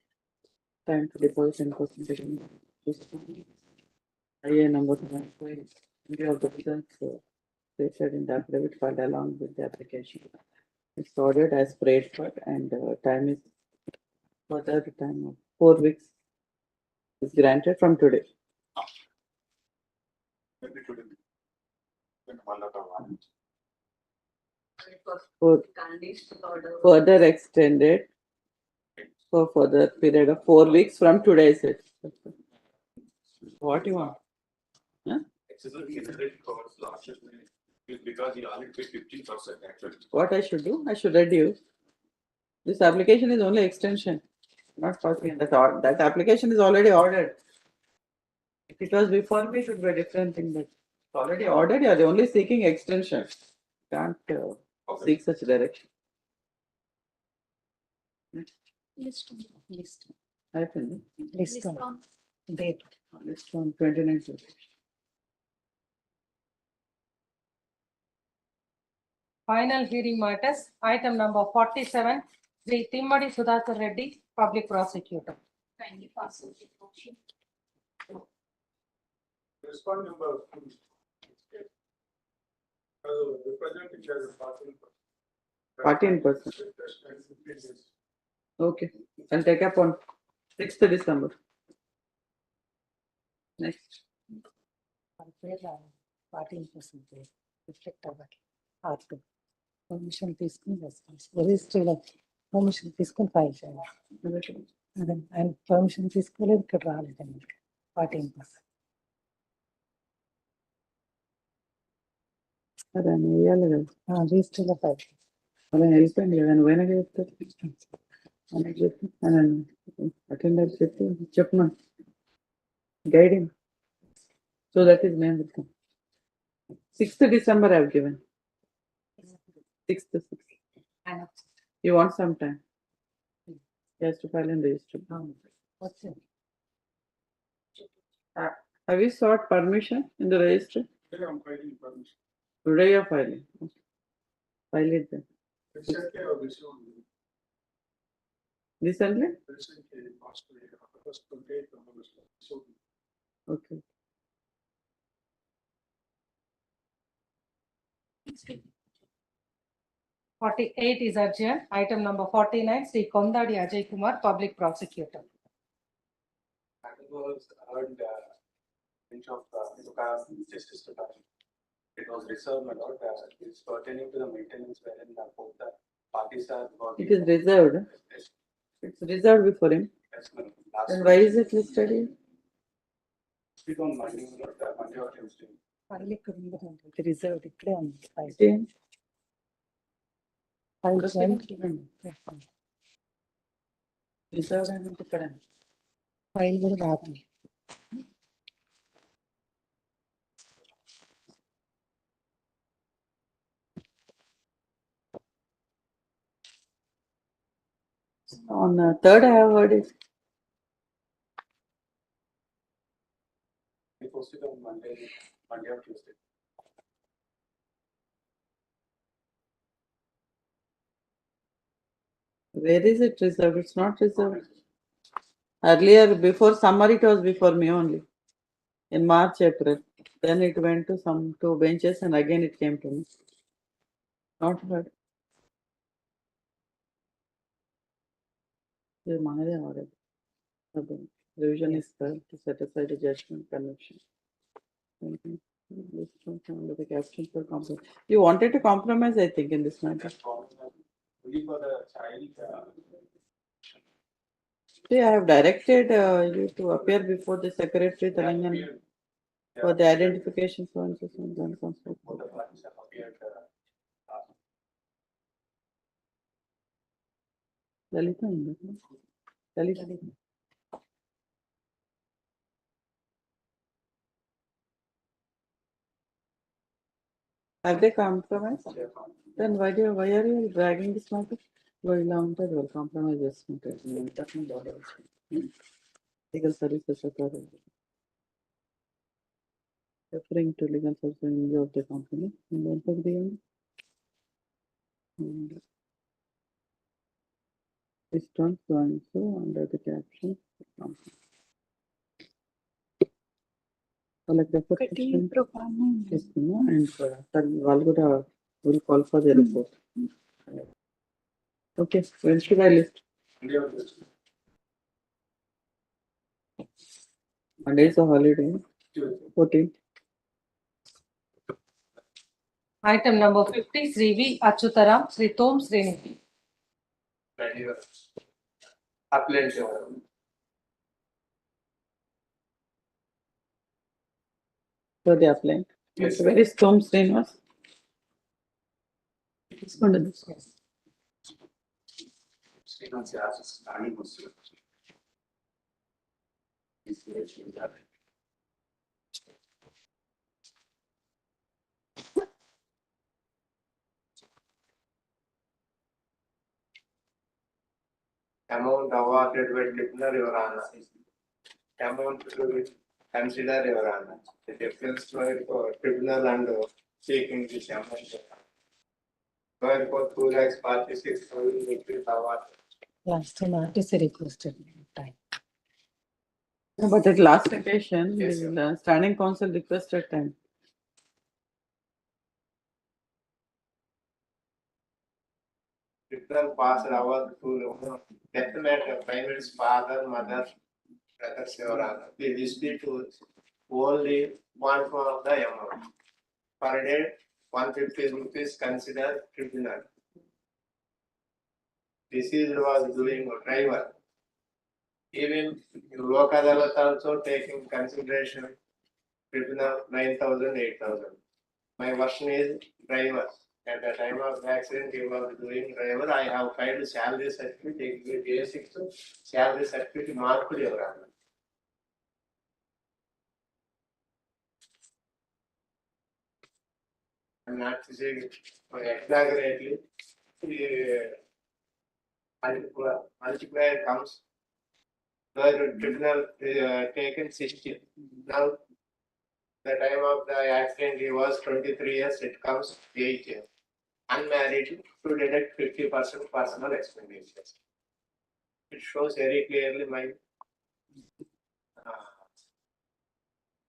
Time to deposit 10%. IA number 1. India of the results stated in the affidavit filed along with the application. It's ordered as prayed for, and time is further time of 4 weeks is granted from today. Maybe today. Then Malaka one. For further extended for further period of 4 weeks from today's it. What you want? Huh? Accessory generated covers last year is because he only paid 15% actually. What I should do? I should reduce. This application is only extension, not 40. That application is already ordered. If it was before me, it would be a different thing. But it's already ordered. You are only seeking extension. Can't seek such direction. List Happened. List on date. List on 29. Final hearing matters, item number 47, Sri Timmadi Sudhakar Reddy, Public Prosecutor. Kindly pass it. Motion. Respond number. Representing as a 14%. Okay, I'll take up on 6th December. Next. 14% reflect అవ్వాలి permission తీసుకుని register permission తీసుకుని file చేయాలి అదే ఆయన permission తీసుకోలేదు ఇక్కడ రాలేదండి 14%. అదే వేయాలి కదా రిజిస్టర్లో ఫైల్ అలా వెళ్ళిపోయింది కదా నువ్వు అయినా చెప్తారు అని చెప్పి అటెండర్ చెప్పి చెప్పమా guiding so that is name 6th December I have given. 6th. You want some time? He has to file and register. What's it? Have you sought permission in the registry? Yeah, I'm filing permission. Today you're filing. Okay. File it then. Recently, I have received. Recently? Recently, last week, August 28th, so. Okay. Forty-eight is adjourned. Item number 49, Sri Kondadi Ajay Kumar, Public Prosecutor. That was earned bench of Justice Department. It was reserved, my lord, it's pertaining to the maintenance wherein both the parties are working. It is reserved. It's reserved before him. Yes, ma'am. Last Then why is it listed here? Speak on Monday, Monday or Tuesday. File ఇక్కడ ఉందండి. ఇది reserved ఇక్కడే ఉంది file. Okay. File Just joint reserved and ఇక్కడ. File కూడా రాదండి. On third, I have heard it. We posted on Monday or Tuesday. Where is it reserved? It's not reserved. Earlier, before summer, it was before me only. In March, April. Then it went to some 2 benches and again it came to me. Not heard. Revision is third to set aside a judgment conviction. The caption for compromise. You wanted to compromise, I think, in this matter. Only for the child. See, I have directed you to appear before the Secretary Telangana for the identification so and so and so and so. Both the parties have appeared. Lalita, Lalita. Have they compromised? Then why are you dragging this matter? Well, compromise this matter. Legal services authority. Referring to legal services of the company. And this one so and so under the caption. Like the and Valgoda will call for the report. Okay, when should I list? Monday is a holiday. 14. Item number 50, Sri V. Achutaram, Sri Tom Srini. Appellant. So they are playing. Yes. Where is Tom Srinivas? It's going to this. Amount awarded by tribunal, Your Honor. Amount to be considered, Your Honor. The difference for tribunal and seeking this amount. Going for 2,46,000 rupees award. Last time artist requested time. No, but at last occasion, Yes, the standing council requested time. Tribunal passed award to death matter, primate's father, mother, brothers, Your Honor. We dispute to only one form of the amount. Per day, 150 rupees considered tribunal. Deceased was doing a driver. Even Lok Adalat also taking consideration tribunal 9,000, 8,000. My version is driver. At the time of the accident, he was doing driver. I have filed salary certificate, J6 salary certificate marked, Your Honor. I'm not saying exaggerately. Multiplier comes where tribunal taken 60. Now, the time of the accident, he was 23 years, it comes 8 years. Unmarried to deduct 50% personal expenditures. It shows very clearly my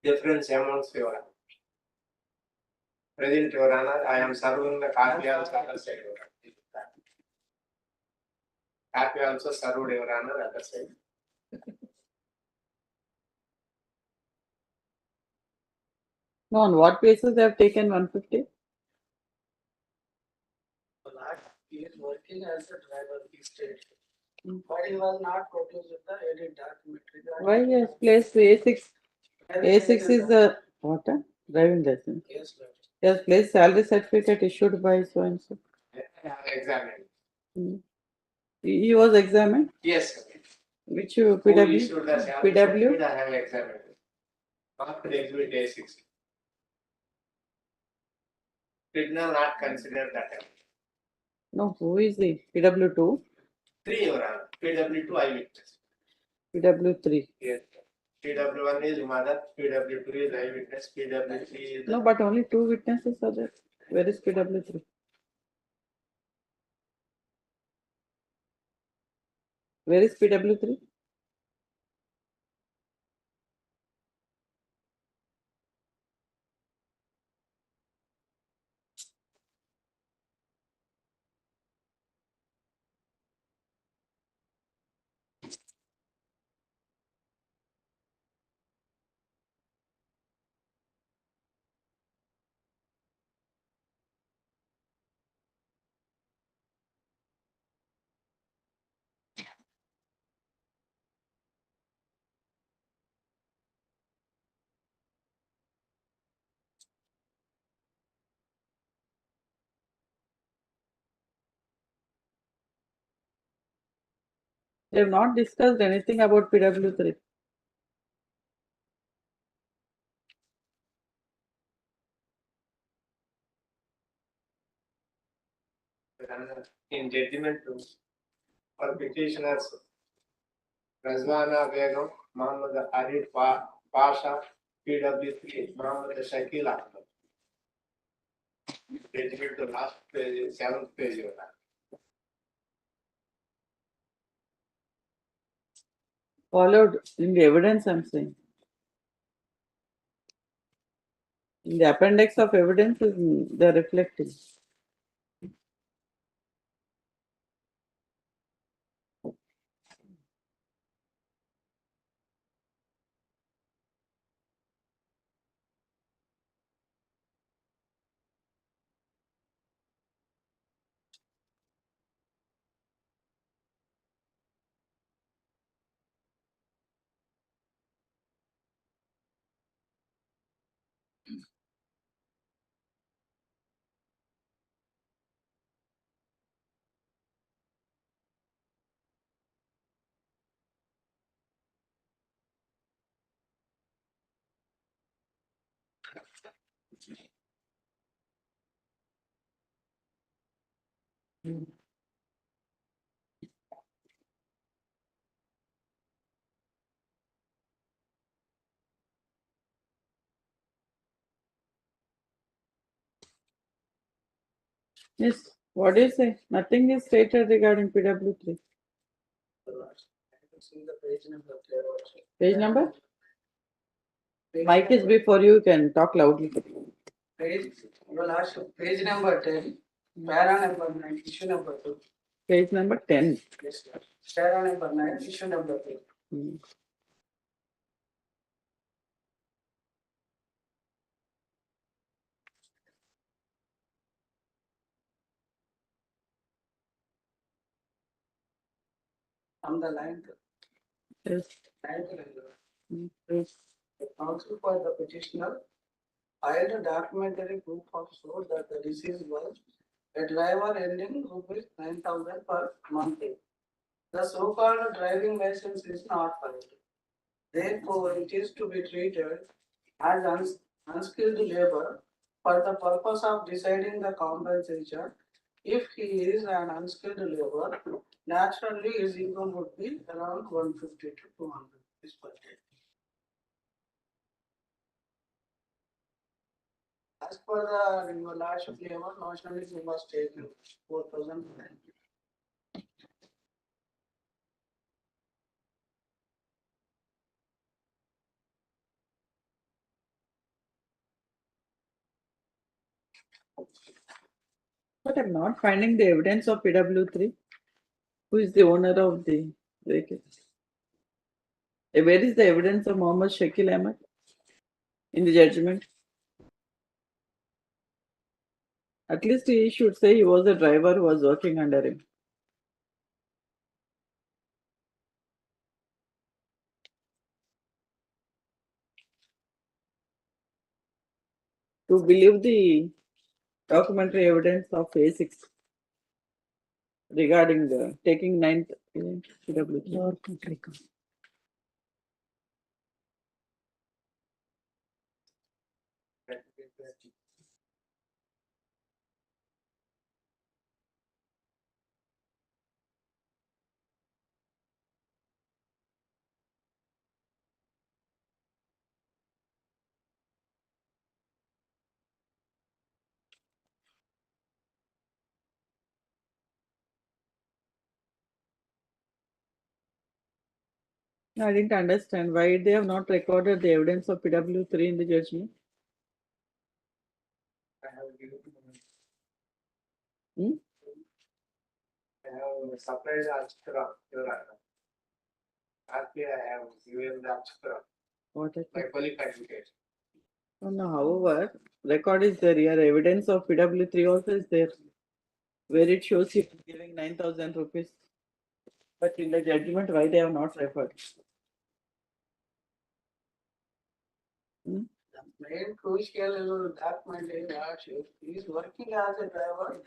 difference amounts, Your Honor. Present, Your Honor, I am serving the copy also other side. Your Honor. Copy also served, Your Honor, other side. No, on what basis they have taken 150? He is working as a driver, he stated. But he was not produced with the edit document. Why he has placed A6? A6 is the what? Driving license. Yes, Lord. He has placed salary certificate issued by so and so. Examined. He was examined? Yes. Which Who PW? issued the salary PW? certificate, I have examined. Not the exhibit A6. Tribunal not consider that. No, who is the PW2? 3, Your Honor. PW2 eyewitness. PW3. Yes. PW1 is mother, PW2 is eyewitness, PW3 is. No, but only 2 witnesses are there. Where is PW3? Where is PW3? They have not discussed anything about PW3. In judgment for petitioners Razwana Begum, Muhammad Arif Pasha, PW3, Muhammad Shakil Ahmed. Judgment to last page, 7th page. Your Honor. Followed in the evidence, I'm saying. In the appendix of evidence, they're reflecting. Yes, what do you say? Nothing is stated regarding PW3. See the page number there also. Page number? Mic is before you can talk loudly. Page, your last page number 10, para number 9, issue number 2. Page number 10. Yes, sir. Para number 9, issue number 2. On the line. Yes. Yes. The counsel for the petitioner filed a documentary proof of show that the deceased was a driver earning rupees 9,000 per month. The so-called driving license is not valid. Therefore, it is to be treated as unskilled labor for the purpose of deciding the compensation If he is an unskilled labor, naturally his income would be around 150 to 200 rupees per day. As per the laws of labor, notionally he must take 4,000. But I'm not finding the evidence of PW3. Who is the owner of the vehicle? Where is the evidence of Mohammed Shakil Ahmed in the judgment? At least he should say he was a driver who was working under him. To believe the documentary evidence of A6 regarding the taking 9th PW3. Lower court record. I didn't understand why they have not recorded the evidence of PW3 in the judgment. I have given. Hmm? I have supplied the Achkara, Your Honor. Actually, I have given the Achkara, What my actually? qualification. Oh, no, however, record is there here. Evidence of PW3 also is there, where it shows you giving 9,000 rupees. But in the judgment, why they have not referred? Hmm? The main crucial document is that if he is working as a driver,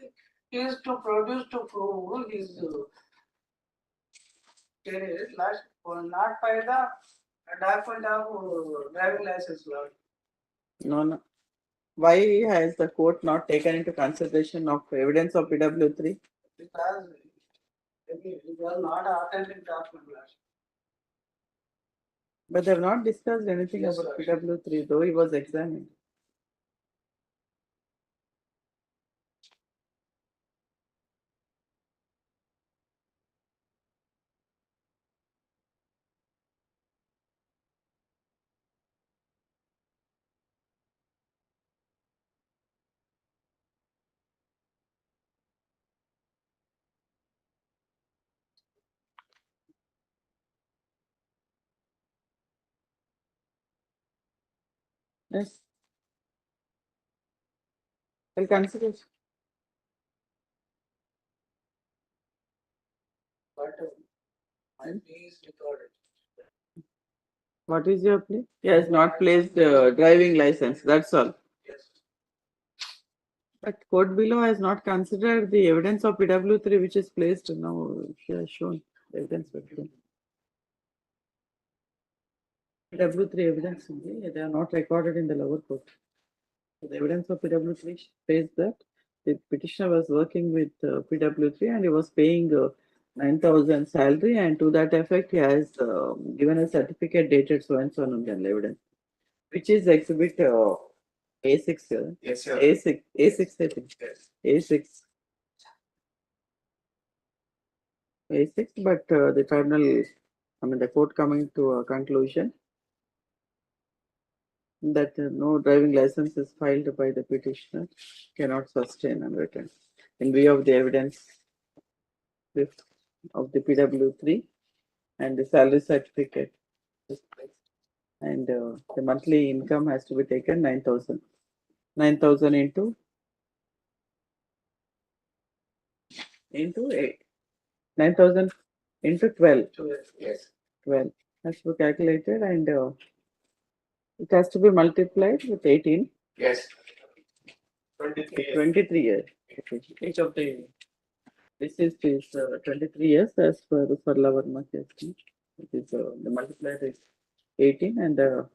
he is to produce to prove his career, not by the document of driving license law. No, no. Why has the court not taken into consideration of evidence of PW3? Because it was not an authentic document. But they have not discussed anything Yes, about sir. PW3, though he was examined. Yes. I'll consider it. But my fee is recorded. What is your plea? He has not placed driving license, that's all. Yes. But court below has not considered the evidence of PW3 which is placed now. She has shown evidence. PW3 evidence, only, they are not recorded in the lower court. So the evidence of PW3 says that the petitioner was working with PW3 and he was paying 9,000 salary, and to that effect he has given a certificate dated so and so on evidence, which is exhibit A6. Yes, sir. A6, A6 I think. Yes. A6. A6, but the tribunal, the court coming to a conclusion that no driving license is filed by the petitioner cannot sustain unwritten in view of the evidence of the PW3 and the salary certificate. And the monthly income has to be taken 9,000. 9,000 into 8. 9,000 into 12. Yes. 12 has to be calculated, and it has to be multiplied with 18. Yes. 23 years. 23 years. Each of the this is 23 years as per the Sarla Verma case. It is the multiplier is 18, and the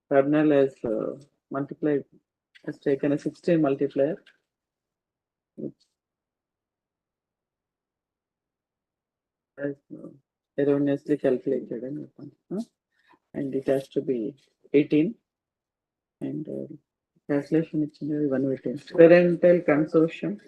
tribunal has multiplied, has taken a 16 multiplier As erroneously calculated, and it has to be 18, and translation is 118. Parental consortium.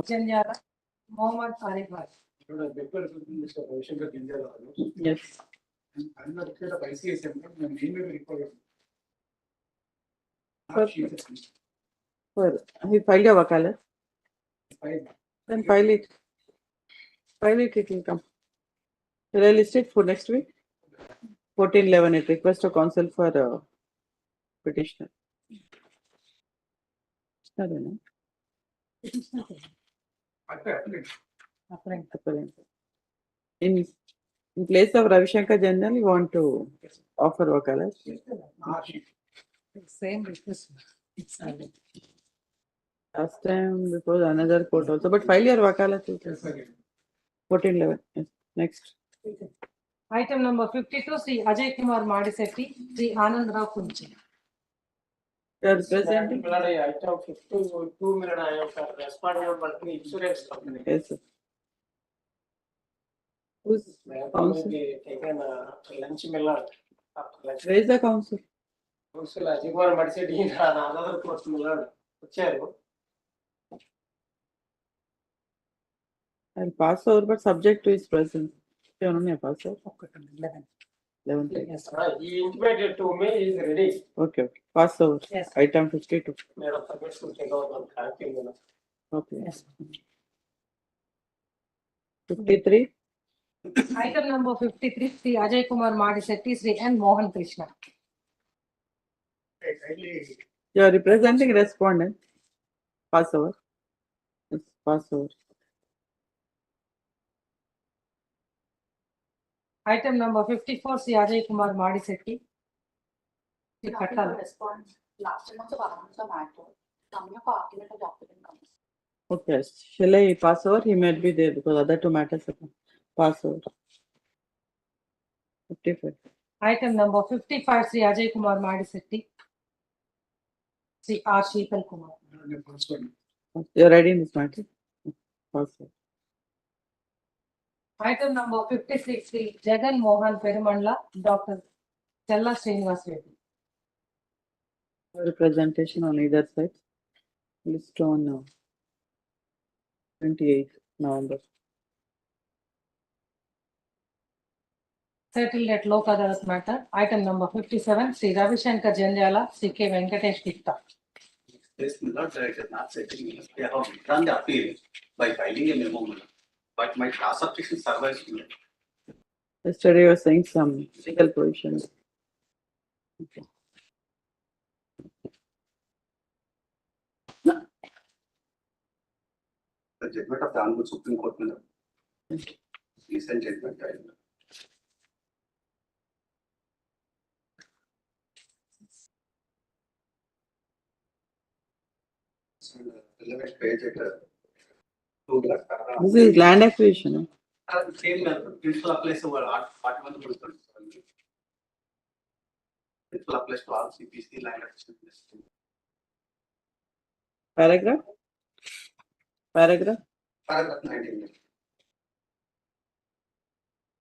Janyala, Mohammed Arif Bhai. Yes. I'm not sure of ICSM, but my name will recall it. Well, he filed your wakalat. Fine. Then file it. It will come. Shall I list it for next week? 1411, it request a counsel for petitioner. I don't know. Appellant. In place of Ravi Shankar General, you want to offer wakalat? Same request. Last time before another court also, but file your wakalat. 1411. Yes. Next. Item number 52, Sri Ajay Kumar Madisetti, Sri Anand Rao Kunchi. You are representing? Item 52, responding insurance company. Yes, sir. Who's counsel? Taken lunch Millard. Where is the counsel? Council Ajay Kumar Madisetti in another court Millard. I'll pass over, but subject to his presence. You only pass over. 11. Yes, he intimated to me he is ready. Okay. Pass over. Yes. Item 52. Madam, permits to take out one thank Okay. Yes. 53. Item number 53, Sri Ajay Kumar Madisetti, Sri N. Mohan Krishna. You are representing respondent. Pass over. Yes, pass over. Item number 54, Sri Ajay Kumar Madisetti. Sri Kattal. Okay. Shall I pass over? He might be there because other two matters are pass over. 55. Item number 55, Sri Ajay Kumar Madisetti. Sri R. Sheetal Kumar. You're ready in this matter? Pass over. Item number 56, Sri Jagan Mohan Perumanla, Dr. Chella Srinivas Reddy. Representation on either side. List on 28th November. Settled at Lok Adalat matter. Item number 57, Sri Ravi Shankar Janjala, Sri K. Venkatesh Gupta. This Millard is not setting. They have withdrawn the appeal by filing a memo, but my class objection survives. Yesterday you were saying some legal provisions. Okay. The judgment of the Honorable Supreme Court, recent judgment. Page at This is land acquisition. same principle applies over part 1. It will apply to all CPC line of. Paragraph? Paragraph? Paragraph 19.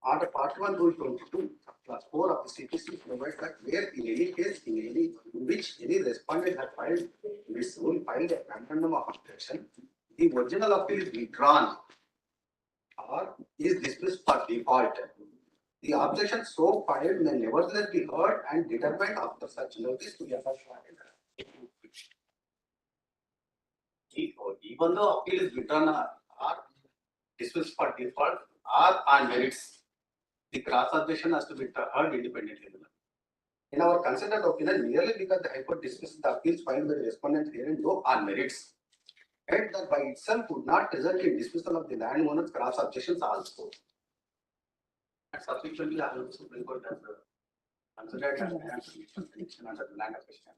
Under part 1, rule 22, class 4 of the CPC provides that where in any case, in which any respondent has filed this rule filed a memorandum of objection, the original appeal is withdrawn or is dismissed for default. The objection so filed may nevertheless be heard and determined after such notice to be affected. Even though appeal is withdrawn or dismissed for default or on merits, the cross objection has to be heard independently. In our considered opinion, merely because the High Court dismissed the appeals filed by the respondent herein though on merits, and that by itself would not result in dismissal of the landowner's cross objections also. And subsequently, the Supreme Court has considered as an under the land acquisition.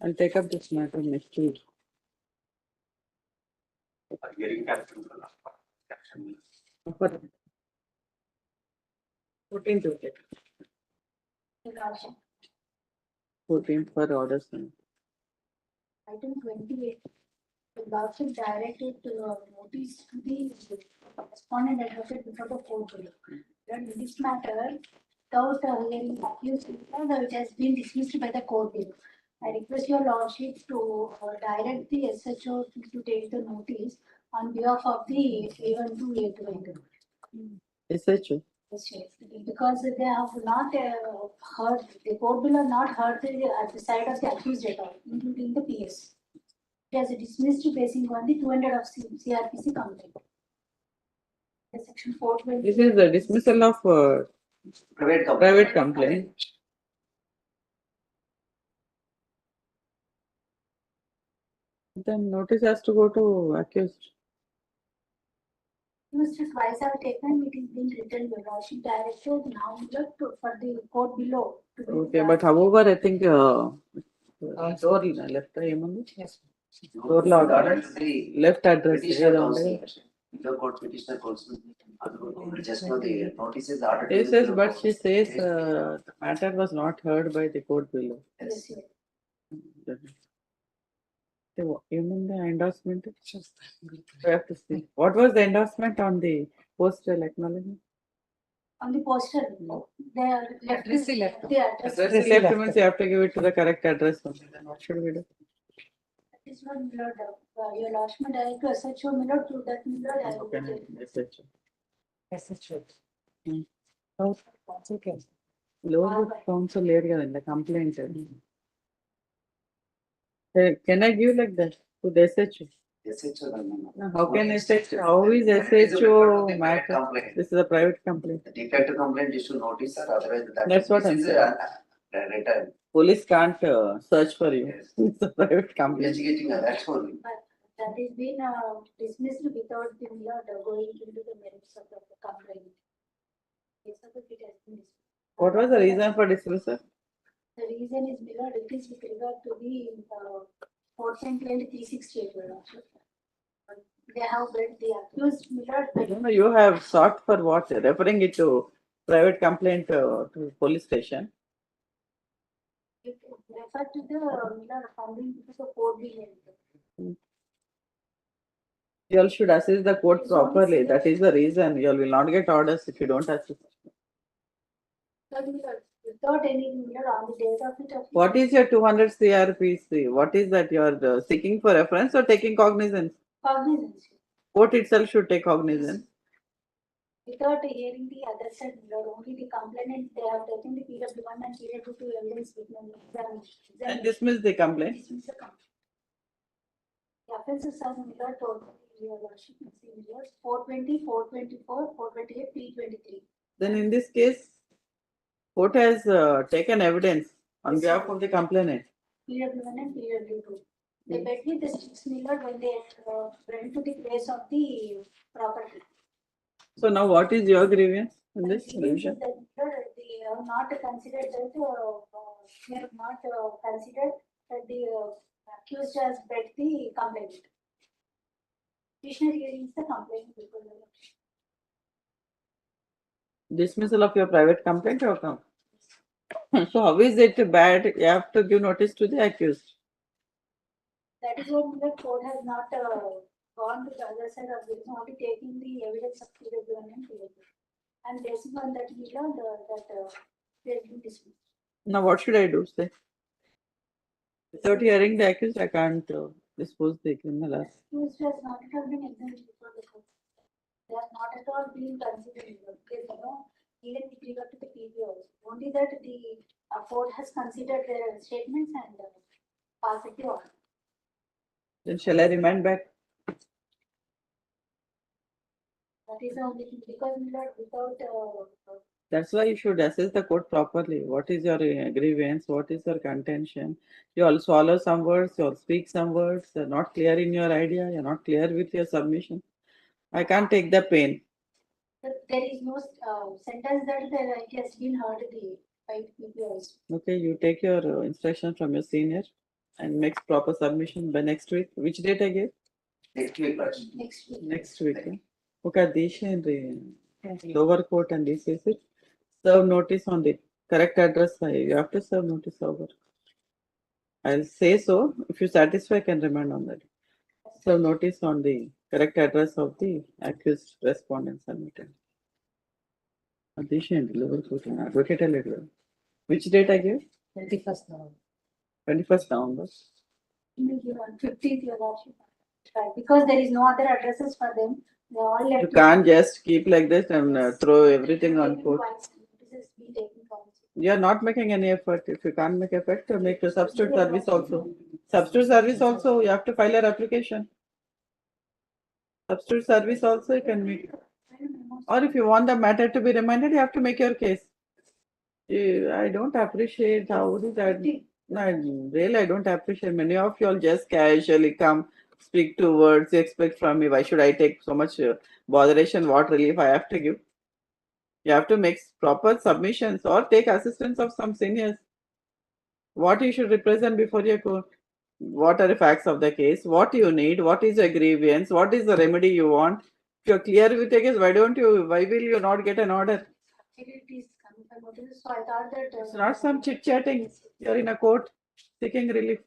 I'll take up this matter next week. Hearing caption. 14th, okay. 14th for orders. Item 28, the lordship directed notice to the respondent advocate before the court below. That in this matter, without hearing accused, which has been dismissed by the court below. I request your lordship to direct the SHO to take the notice on behalf of the A1 to A2. SHO. Because they have not heard, the court below not heard at the side of the accused at all, including the PS. It has dismissed basing on the 200 of CRPC complaint. Section 420. This is the dismissal of private complaint. Then notice has to go to accused. Mr. Twice have taken, it is being written, your lordship directed now for the court below. Okay, but however, I think door left Yes. door left address. The court petitioner also. Just know the notices are. She says, but she says the matter was not heard by the court below. Yes. You mean the endorsement? We have to see. What was the endorsement on the postal acknowledgement? On the poster, they are left. Address the left. address. Address left means you have to give it to the correct address. Then what should we do? This one, Lord, your lordship director, SHO, Lord, to that Lord. SHO. Okay. Lower council area in the complaint. Can I give like that to the SHO? SHO, No, how can SHO, how is SHO matter? This is a private complaint. The defective complaint issue notice, or otherwise that. That's what I'm this is saying. Written. Police can't search for you. It's a private complaint. Investigating that only. But that is been dismissed without the going into the merits of the complaint. Yes, sir, it has been dismissed. What was the reason for dismissal? The reason is below, it is with regard to the 368. They have read the accused Millard. No, you have sought for what? Referring it to private complaint to police station. It refer to the Millard founding because of 4 billion. You all should assist the court properly. That is the reason. You all will not get orders if you don't assist. Without any Millard on the date of it. What is your 200 CRPC? What is that you are seeking for reference or taking cognizance? Cognizance. Court itself should take cognizance. Without hearing the other side, only the complainant, they have taken the PW1 and PW2 evidence with examination. And dismiss the complaint. Dismiss the complaint. The offenses are Millard total, your worship, 420, 424, 428, 323. Then in this case, court has taken evidence on behalf of the complainant. PW1 and PW2. They met with the 6 Millard when they went to the place of the property. So now what is your grievance in this solution? They have not considered that, they have not considered that the accused has read the complaint. Petitioner hearing the complaint before the Dismissal of your private complaint or come? So how is it bad? You have to give notice to the accused. that is what the court has not gone to the other side of this, only taking the evidence of PW1 and PW2. And based on that, we learned that they have been dismissed. Now what should I do? Say, without hearing the accused, I can't dispose the criminal. Accused has not at all been examined before the court. They have not at all been considered. Even with regard to the PB also. Only that the court has considered their statements and passed the order. Then shall I remand back? That is the only thing, because without That's why you should assess the court properly. What is your grievance? What is your contention? You all swallow some words, you all speak some words, you're not clear in your idea, you're not clear with your submission. I can't take the pain. there is no sentence that it has been heard the by PB also. Okay, you take your instruction from your senior and make proper submission by next week. Which date I gave? Next week, Next week. Next week. Okay, this and lower court and this is it. Serve notice on the correct address. You have to serve notice over. I'll say so. If you satisfy, I can remand on that. Serve notice on the correct address of the accused respondent submitted. Addition, lower court and advocate letter. Which date I gave? 21st November. 21st November. On 15th, your lordship. Right, because there is no other addresses for them. They all left. You can't just keep like this and throw everything on court. You are not making any effort. If you can't make effort, make a substitute service also. Substitute service also, you have to file your application. Substitute service also you can make. Or if you want the matter to be remanded, you have to make your case. I don't appreciate how is that. No, really, I don't appreciate. Many of you all just casually come, speak 2 words, you expect from me. Why should I take so much botheration? What relief I have to give? You have to make proper submissions or take assistance of some seniors. What you should represent before your court? What are the facts of the case? What you need? What is your grievance? What is the remedy you want? If you're clear with your case, why will you not get an order? So I thought that It's not some chit chatting. You're in a court seeking relief.